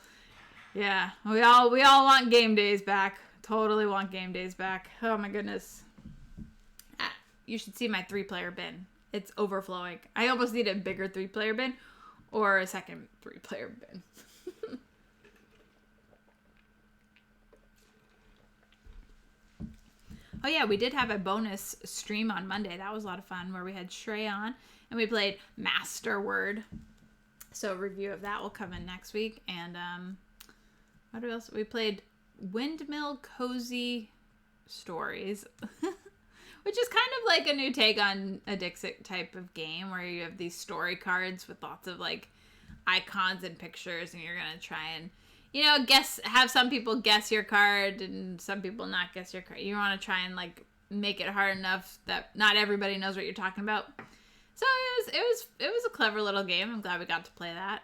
Yeah, we all want game days back. Totally want game days back. Oh my goodness. You should see my 3-player bin. It's overflowing. I almost need a bigger 3-player bin or a second 3-player bin. Oh yeah, we did have a bonus stream on Monday. That was a lot of fun where we had Shrey on and we played Master Word. So a review of that will come in next week. And what else? We played Windmill Cozy Stories, which is kind of like a new take on a Dixit type of game where you have these story cards with lots of like icons and pictures, and you're gonna try and, you know, have some people guess your card and some people not guess your card. You want to try and like make it hard enough that not everybody knows what you're talking about. So it was a clever little game. I'm glad we got to play that.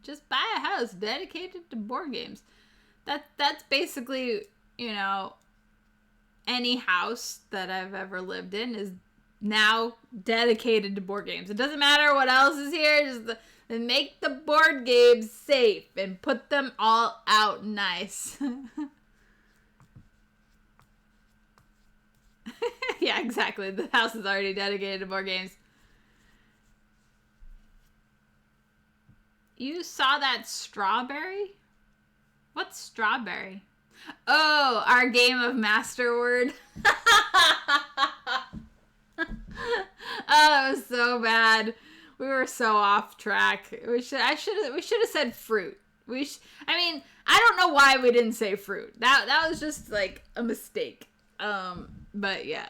Just buy a house dedicated to board games. That's basically, you know, any house that I've ever lived in is now dedicated to board games. It doesn't matter what else is here. Just make the board games safe and put them all out nice. Yeah, exactly. The house is already dedicated to board games. You saw that strawberry? What's strawberry? Oh, our game of Master Word. Oh, it was so bad. We were so off track. We should have said fruit. I mean, I don't know why we didn't say fruit. That was just like a mistake. But yeah.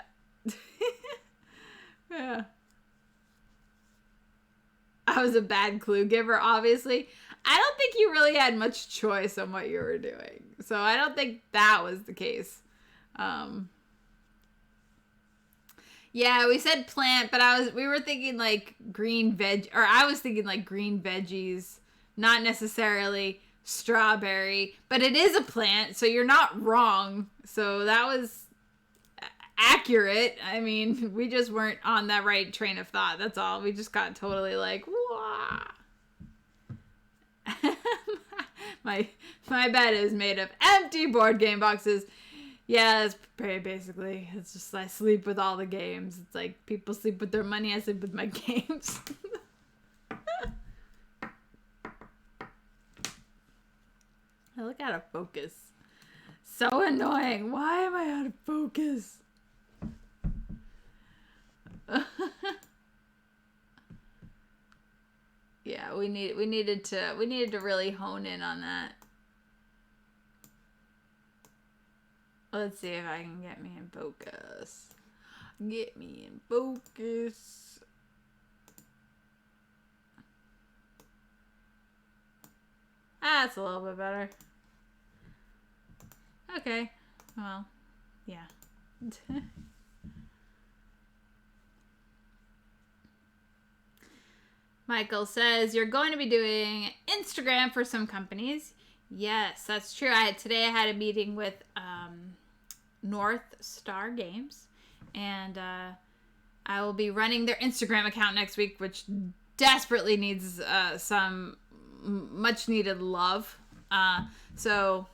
Yeah. I was a bad clue giver, obviously. I don't think you really had much choice on what you were doing. So I don't think that was the case. Yeah, we said plant, but we were thinking like I was thinking like green veggies, not necessarily strawberry, but it is a plant, so you're not wrong. So that was accurate. I mean, we just weren't on that right train of thought. That's all. We just got totally like, wah. my bed is made of empty board game boxes. Yeah, it's pretty basically. It's just I sleep with all the games. It's like people sleep with their money. I sleep with my games. I look out of focus. So annoying. Why am I out of focus? Yeah, we needed to really hone in on that. Let's see if I can get me in focus. Get me in focus. That's a little bit better. Okay. Well, yeah. Michael says, you're going to be doing Instagram for some companies. Yes, that's true. Today I had a meeting with North Star Games, and I will be running their Instagram account next week, which desperately needs some much needed love. So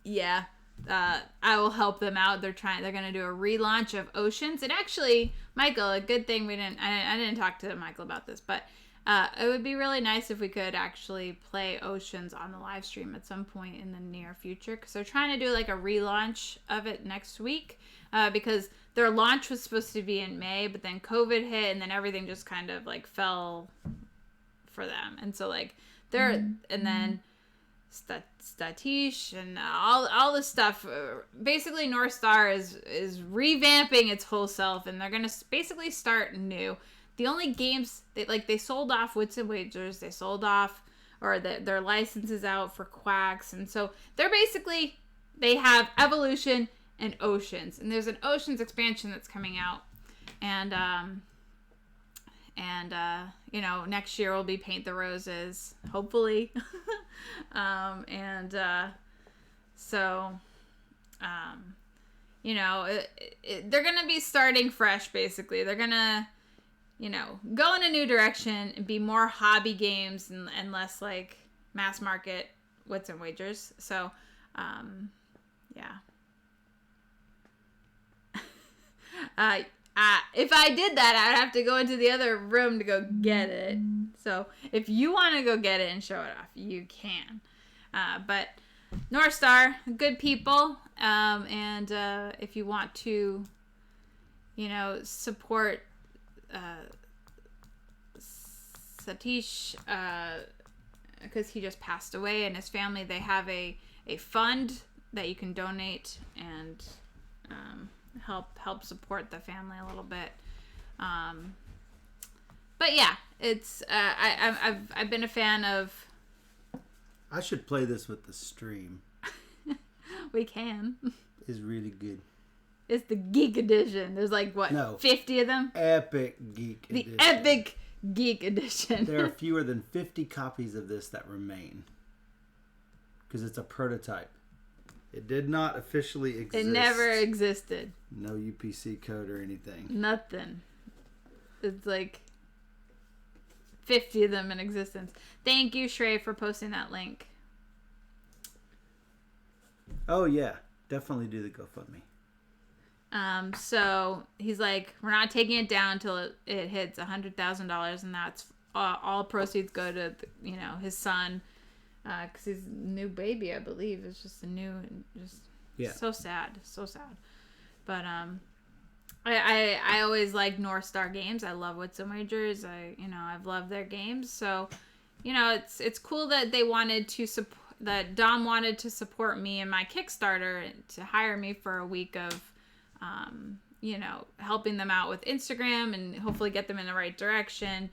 yeah, I will help them out. They're going to do a relaunch of Oceans. And actually, Michael, a good thing I didn't talk to Michael about this, but it would be really nice if we could actually play Oceans on the live stream at some point in the near future, because they're trying to do like a relaunch of it next week, because their launch was supposed to be in May, but then COVID hit and then everything just kind of like fell for them. And so like and then Statish and all this stuff. Basically, North Star is revamping its whole self, and they're gonna basically start new. The only games they sold off Wits and Wagers, they sold off their licenses out for Quacks, and so they have Evolution and Oceans, and there's an Oceans expansion that's coming out, and next year will be Paint the Roses, hopefully. They're gonna be starting fresh. Basically, they're gonna go in a new direction and be more hobby games and less like mass market Wits and Wagers. So yeah. If I did that, I would have to go into the other room to go get it. So if you want to go get it and show it off, you can. But North Star, good people. And if you want to, support Satish, because he just passed away, and his family, they have a fund that you can donate and help support the family a little bit. But yeah, it's I've been a fan of. I should play this with the stream. We can. It's really good. It's the Geek Edition. There's 50 of them. Epic Geek Edition. The Epic Geek Edition. There are fewer than 50 copies of this that remain. Because it's a prototype. It did not officially exist. It never existed. No UPC code or anything. Nothing. It's 50 of them in existence. Thank you, Shrey, for posting that link. Oh, yeah. Definitely do the GoFundMe. So he's like, we're not taking it down until it hits $100,000, and that's all proceeds go to his son, because he's a new baby, I believe. It's just so sad, but I always like North Star games. I love Wits and Wagers. I've loved their games, so it's cool that they wanted to support, that Dom wanted to support me in my Kickstarter to hire me for a week of helping them out with Instagram and hopefully get them in the right direction.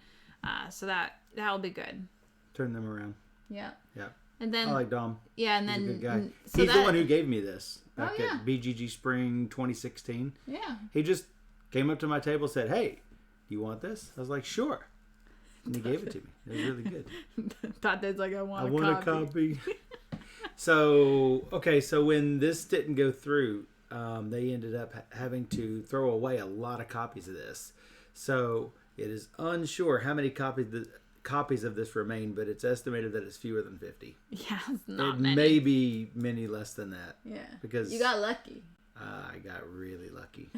So that'll be good. Turn them around. Yeah. Yeah. And then I like Dom. Yeah, and He's then a good guy. So He's the one who gave me this back yeah. at BGG Spring 2016. Yeah. He just came up to my table and said, "Hey, you want this?" I was like, "Sure." And he gave it to me. It was really good. Thought that's I want a copy. So when this didn't go through, they ended up having to throw away a lot of copies of this. So it is unsure how many copies of this remain, but it's estimated that it's fewer than 50. Yeah, it's not many. May be many less than that. Yeah, because you got lucky. I got really lucky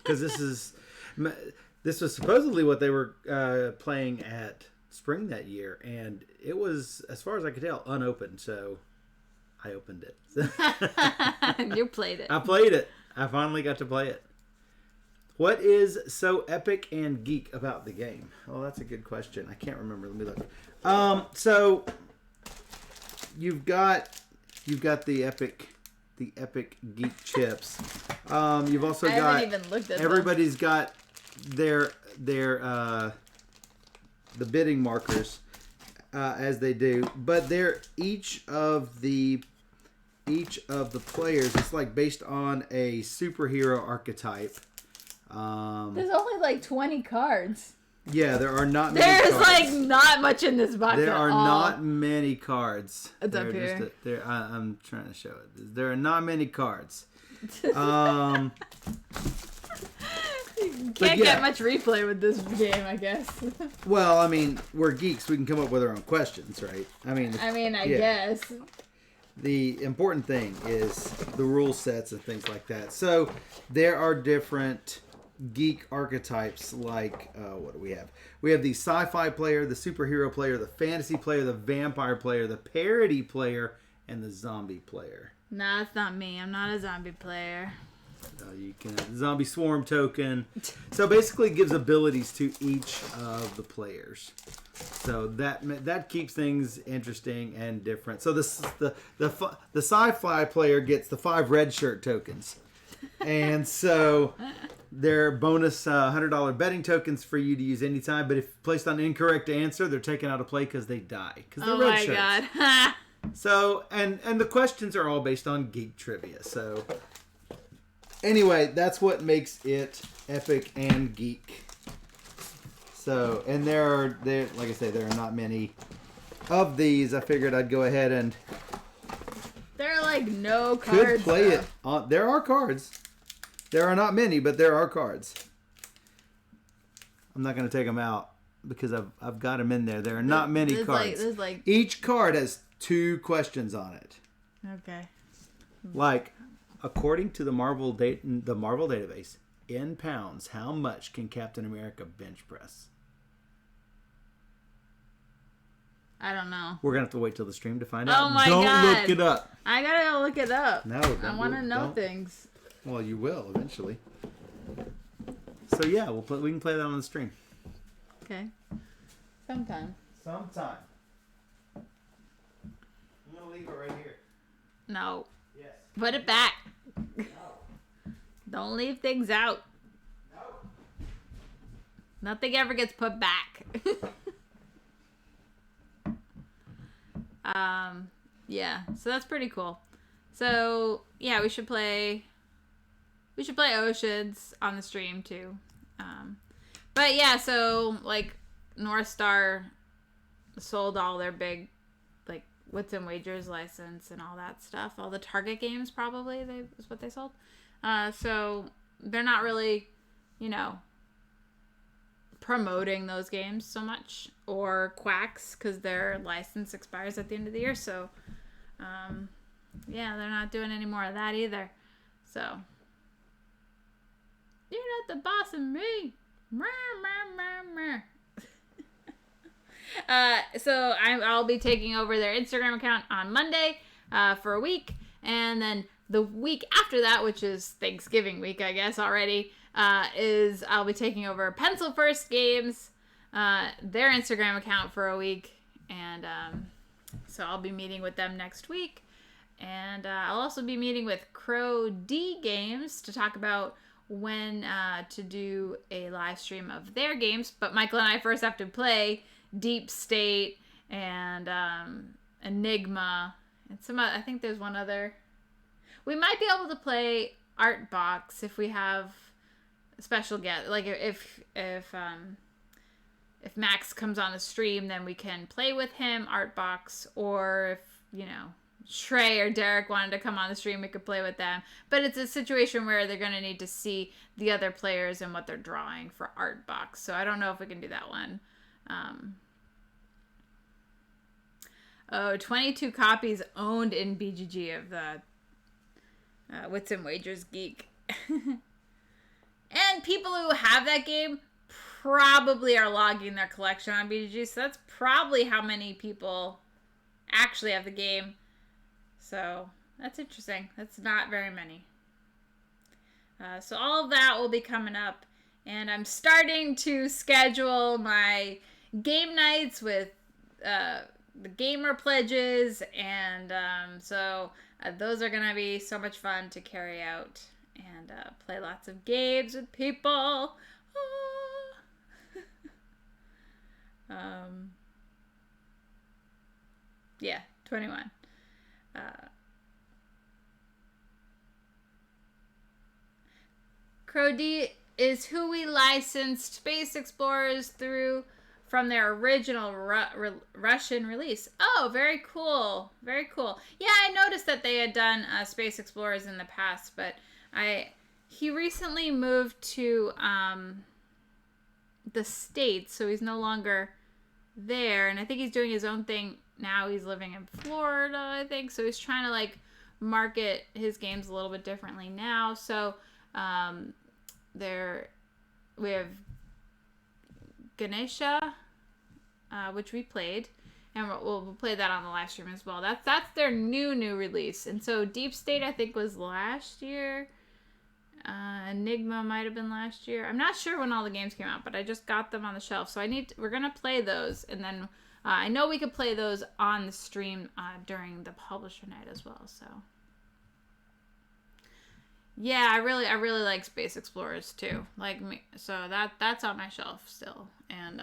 because this was supposedly what they were playing at Spring that year, and it was, as far as I could tell, unopened. So I opened it. You played it. I played it. I finally got to play it. What is so epic and geek about the game? Oh, that's a good question. I can't remember. Let me look. So you've got the epic geek chips. You've also got. I haven't even looked at everybody's them. Got their the bidding markers as they do, but they're each of the players. It's based on a superhero archetype. There's only 20 cards. Yeah, there are not many There's cards. not much in this box. There are not many cards. It's up here. I'm trying to show it. There are not many cards. You can't get much replay with this game, I guess. Well, I mean, we're geeks. We can come up with our own questions, right? I guess. The important thing is the rule sets and things like that. So there are different geek archetypes what do we have? We have the sci-fi player, the superhero player, the fantasy player, the vampire player, the parody player, and the zombie player. Nah, it's not me. I'm not a zombie player. You can have the zombie swarm token. So basically, it gives abilities to each of the players. So that keeps things interesting and different. So the sci-fi player gets the 5 red shirt tokens, and so they're bonus $100 betting tokens for you to use anytime. But if placed on an incorrect answer, they're taken out of play because they die because they're red shirts. Oh my god! So and the questions are all based on geek trivia. So anyway, that's what makes it epic and geek. So, and there like I say, there are not many of these. I figured I'd go ahead and there are like no cards. Could play it. There are cards. There are not many, but there are cards. I'm not going to take them out because I've got them in there. There are not many cards. Each card has 2 questions on it. Okay. Like, according to the Marvel database, in pounds, how much can Captain America bench press? I don't know. We're going to have to wait till the stream to find out. Oh my god. Don't look it up. I got to go look it up. No, I want to know things. Well, you will eventually. So yeah, we can play that on the stream. Okay. Sometime. I'm gonna leave it right here. No. Yes. Put it back. No. Don't leave things out. No. Nothing ever gets put back. Yeah. So that's pretty cool. So yeah, we should play Oceans on the stream too. But yeah, so like North Star sold all their big like Wits and Wagers license and all that stuff. All the Target games probably is what they sold. So they're not really, promoting those games so much, or Quacks, because their license expires at the end of the year. So yeah, they're not doing any more of that either. So you're not the boss of me. So I'll be taking over their Instagram account on Monday for a week, and then the week after that, which is Thanksgiving week, I guess already, is I'll be taking over Pencil First Games, their Instagram account for a week, and so I'll be meeting with them next week, and I'll also be meeting with Crow D Games to talk about when to do a live stream of their games. But Michael and I first have to play Deep State and Enigma and some I think there's one other. We might be able to play Art Box if we have a special guest. Like if Max comes on the stream, then we can play with him Art Box, or if Shrey or Derek wanted to come on the stream, we could play with them. But it's a situation where they're going to need to see the other players and what they're drawing for Art Box. So I don't know if we can do that one. 22 copies owned in BGG of the Wits and Wagers Geek. And people who have that game probably are logging their collection on BGG. So that's probably how many people actually have the game. So that's interesting. That's not very many. So all of that will be coming up. And I'm starting to schedule my game nights with the gamer pledges. And so those are going to be so much fun to carry out and play lots of games with people. Yeah, 21. Crow D is who we licensed Space Explorers through from their original Russian release. Oh, very cool. Very cool. Yeah, I noticed that they had done Space Explorers in the past, but he recently moved to the States, so he's no longer there, and I think he's doing his own thing now. He's living in Florida, I think, so he's trying to like market his games a little bit differently now. So we have Ganesha, which we played, and we'll play that on the live stream as well. That's their new release. And so Deep State, I think, was last year. Enigma might have been last year. I'm not sure when all the games came out, but I just got them on the shelf. So we're going to play those. And then I know we could play those on the stream during the publisher night as well. So yeah, I really like Space Explorers too. Like me, so that's on my shelf still. And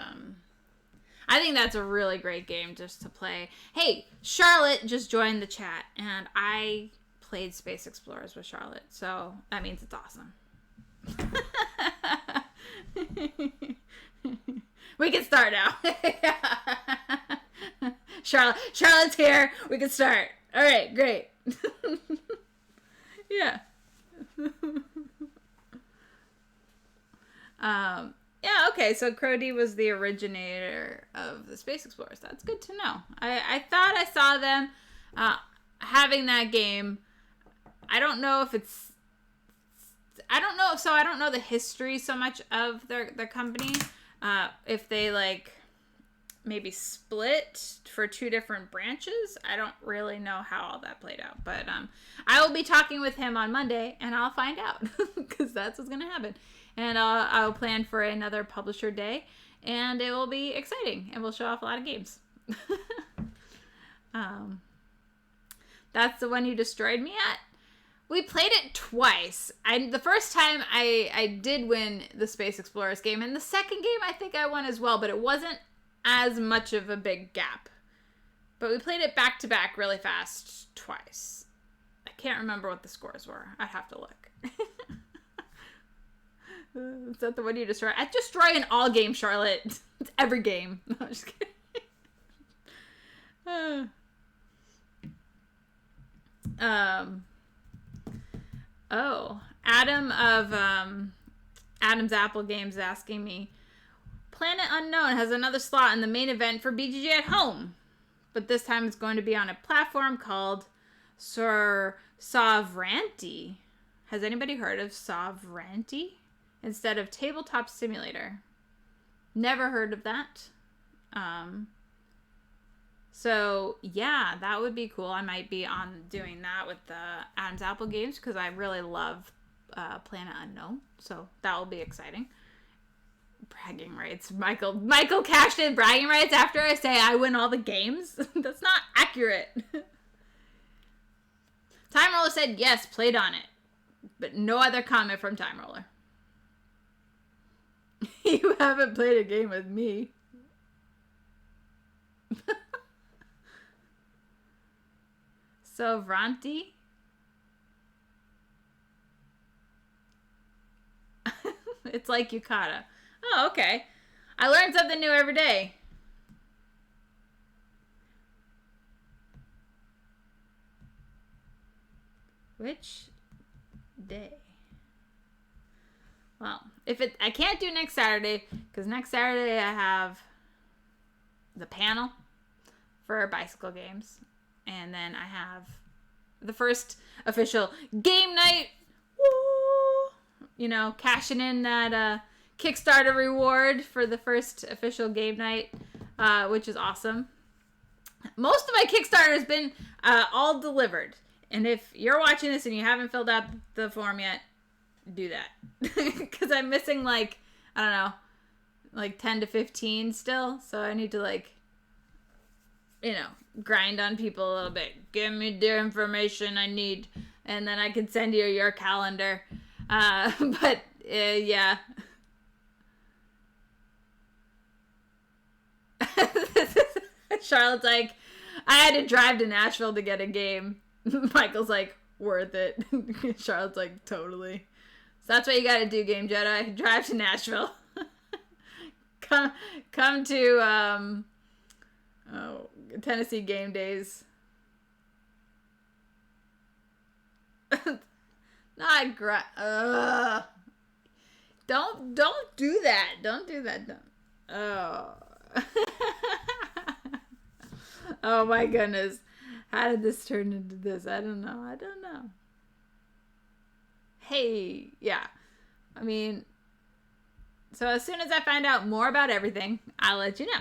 I think that's a really great game just to play. Hey, Charlotte just joined the chat, and I played Space Explorers with Charlotte, so that means it's awesome. We can start now. Charlotte's here. We can start. All right, great. Yeah. Yeah, okay, so Crody was the originator of the Space Explorers. That's good to know. I thought I saw them having that game. I don't know if it's... I don't know the history so much of their company. If they, like, maybe split for two different branches. I don't really know how all that played out. But I will be talking with him on Monday, and I'll find out. Because that's what's going to happen. And I'll plan for another publisher day, and it will be exciting, and we'll show off a lot of games. That's the one you destroyed me at. We played it twice. The first time I did win the Space Explorers game, and the second game I think I won as well, but it wasn't as much of a big gap. But we played it back to back really fast twice. I can't remember what the scores were. I'd have to look. Is that the one you destroy? I destroy in all games, Charlotte. It's every game. No, I'm just kidding. Adam of Adam's Apple Games asking me, Planet Unknown has another slot in the main event for BGG at Home, but this time it's going to be on a platform called Sovereignty. Has anybody heard of Sovereignty? Instead of Tabletop Simulator. Never heard of that. So, yeah, that would be cool. I might be on doing that with the Adam's Apple games because I really love Planet Unknown. So, that will be exciting. Bragging rights. Michael cashed in bragging rights after I say I win all the games. That's not accurate. Time Roller said, yes, played on it. But no other comment from Time Roller. You haven't played a game with me. Sovereignty? It's like Yukata. Oh, okay. I learn something new every day. Which day? Well, I can't do next Saturday, because next Saturday I have the panel for bicycle games. And then I have the first official game night. Woo! You know, cashing in that Kickstarter reward for the first official game night, which is awesome. Most of my Kickstarter has been all delivered. And if you're watching this and you haven't filled out the form yet, do that. Because I'm missing, like, I don't know, like 10 to 15 still. So I need to, like, you know, grind on people a little bit. Give me the information I need, and then I can send you your calendar. But yeah. Charlotte's like, I had to drive to Nashville to get a game. Michael's like, worth it. Charlotte's like, totally. So that's what you gotta do, Game Jedi. Drive to Nashville. Come to Tennessee game days. Not Don't do that. Don't do that. Don't. Oh. Oh my goodness. How did this turn into this? I don't know. Hey, yeah. I mean, so as soon as I find out more about everything, I'll let you know.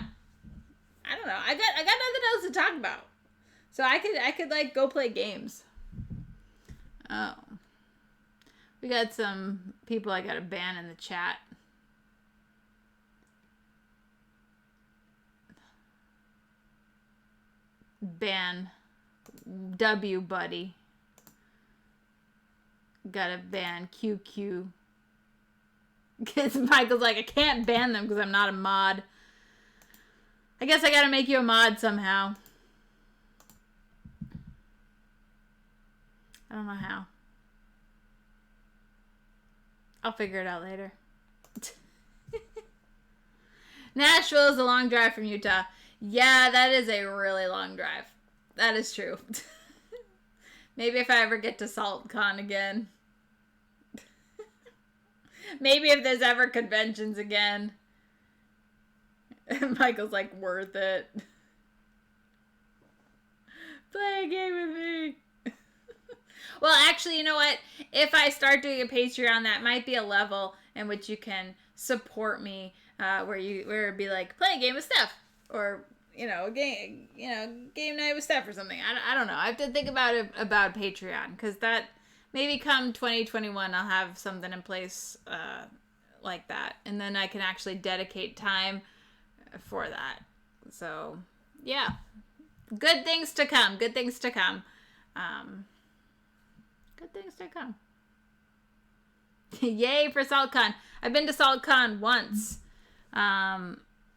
I don't know. I got nothing else to talk about. So I could like go play games. Oh. We got some people I gotta ban in the chat. Ban W buddy. Gotta ban QQ. Because Michael's like, I can't ban them because I'm not a mod. I guess I gotta make you a mod somehow. I don't know how. I'll figure it out later. Nashville is a long drive from Utah. Yeah, that is a really long drive. That is true. Maybe if I ever get to SaltCon again. Maybe if there's ever conventions again. Michael's like, worth it. Play a game with me. Well, actually, you know what? If I start doing a Patreon, that might be a level in which you can support me, where it'd be like, play a game with Steph, or game night with Steph or something. I don't know. I have to think about Patreon, because that maybe come 2021 I'll have something in place like that, and then I can actually dedicate time for that. So yeah, good things to come. Good things to come. Good things to come. Yay for SaltCon. I've been to SaltCon once,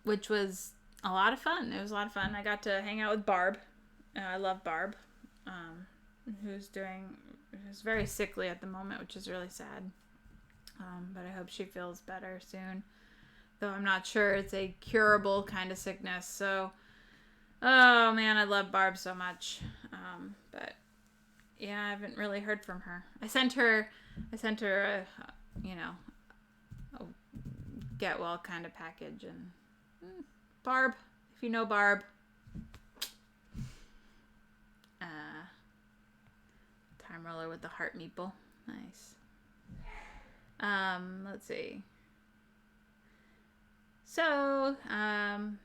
which was a lot of fun. It was a lot of fun. I got to hang out with Barb. I love Barb, who's very sickly at the moment, which is really sad. But I hope she feels better soon. Though I'm not sure it's a curable kind of sickness. So, oh man, I love Barb so much. But yeah, I haven't really heard from her. I sent her a get well kind of package, and Barb, if you know Barb, time roller with the heart meeple, nice. Let's see. So, Adam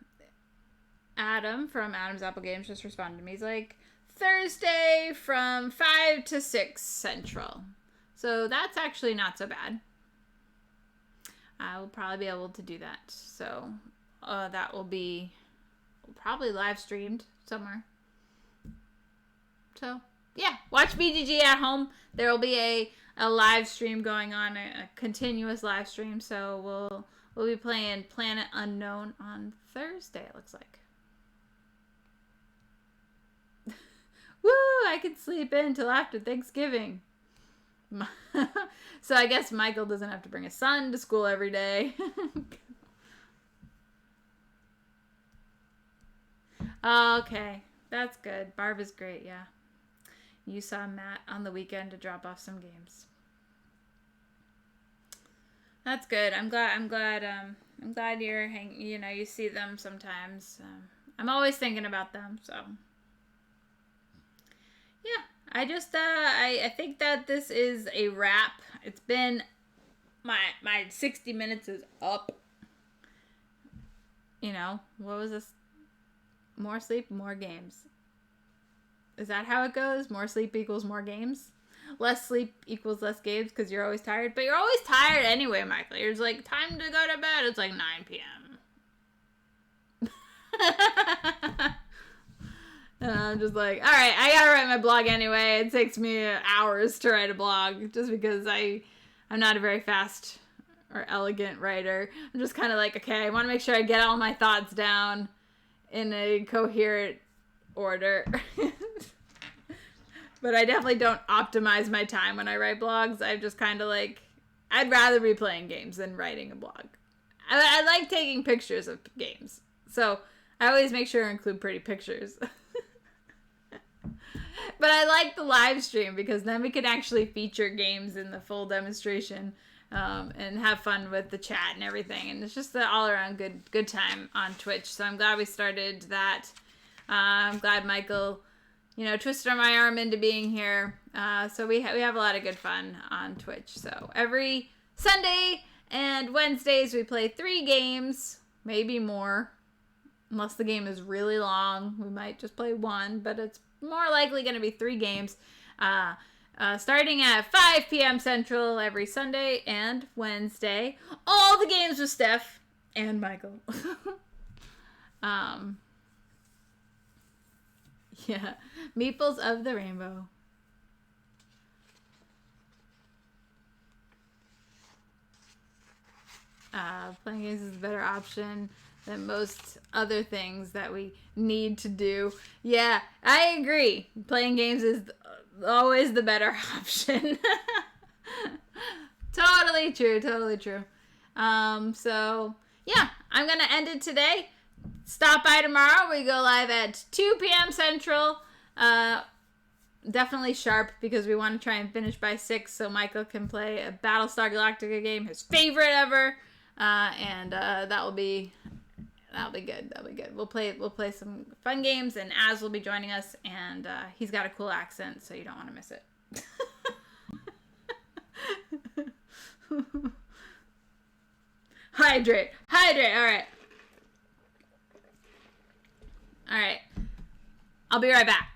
from Adam's Apple Games just responded to me. He's like, Thursday from 5 to 6 Central. So that's actually not so bad. I will probably be able to do that. So that will be probably live streamed somewhere. So yeah, watch BGG at home. There will be a live stream going on, a continuous live stream. So we'll be playing Planet Unknown on Thursday, it looks like. Woo! I can sleep in till after Thanksgiving. So I guess Michael doesn't have to bring his son to school every day. Okay, that's good. Barb is great, yeah. You saw Matt on the weekend to drop off some games. That's good. I'm glad you're you see them sometimes. I'm always thinking about them, so. Yeah, I just, I think that this is a wrap. It's been, my 60 minutes is up. What was this? More sleep, more games. Is that how it goes? More sleep equals more games? Less sleep equals less games because you're always tired? But you're always tired anyway, Michael. You're just like, time to go to bed. It's like 9 p.m. And I'm just like, all right, I gotta write my blog anyway. It takes me hours to write a blog just because I'm not a very fast or elegant writer. I'm just kind of like, okay, I want to make sure I get all my thoughts down in a coherent order. But I definitely don't optimize my time when I write blogs. I'm just kind of like, I'd rather be playing games than writing a blog. I like taking pictures of games. So I always make sure to include pretty pictures. But I like the live stream because then we can actually feature games in the full demonstration, and have fun with the chat and everything. And it's just an all-around good time on Twitch. So I'm glad we started that. I'm glad Michael, twisted my arm into being here. So we have a lot of good fun on Twitch. So every Sunday and Wednesdays we play 3 games, maybe more. Unless the game is really long, we might just play 1, but it's more likely going to be 3 games. starting at 5 p.m. Central every Sunday and Wednesday. All the games with Steph and Michael. Yeah. Meeples of the Rainbow. Playing games is a better option than most other things that we need to do. Yeah, I agree. Playing games is always the better option. Totally true, totally true. So, yeah, I'm going to end it today. Stop by tomorrow. We go live at 2 p.m. Central. Definitely sharp because we want to try and finish by 6 so Michael can play a Battlestar Galactica game, his favorite ever. That'll be good. That'll be good. We'll play some fun games, and Az will be joining us, and he's got a cool accent, so you don't want to miss it. Hydrate. All right. I'll be right back.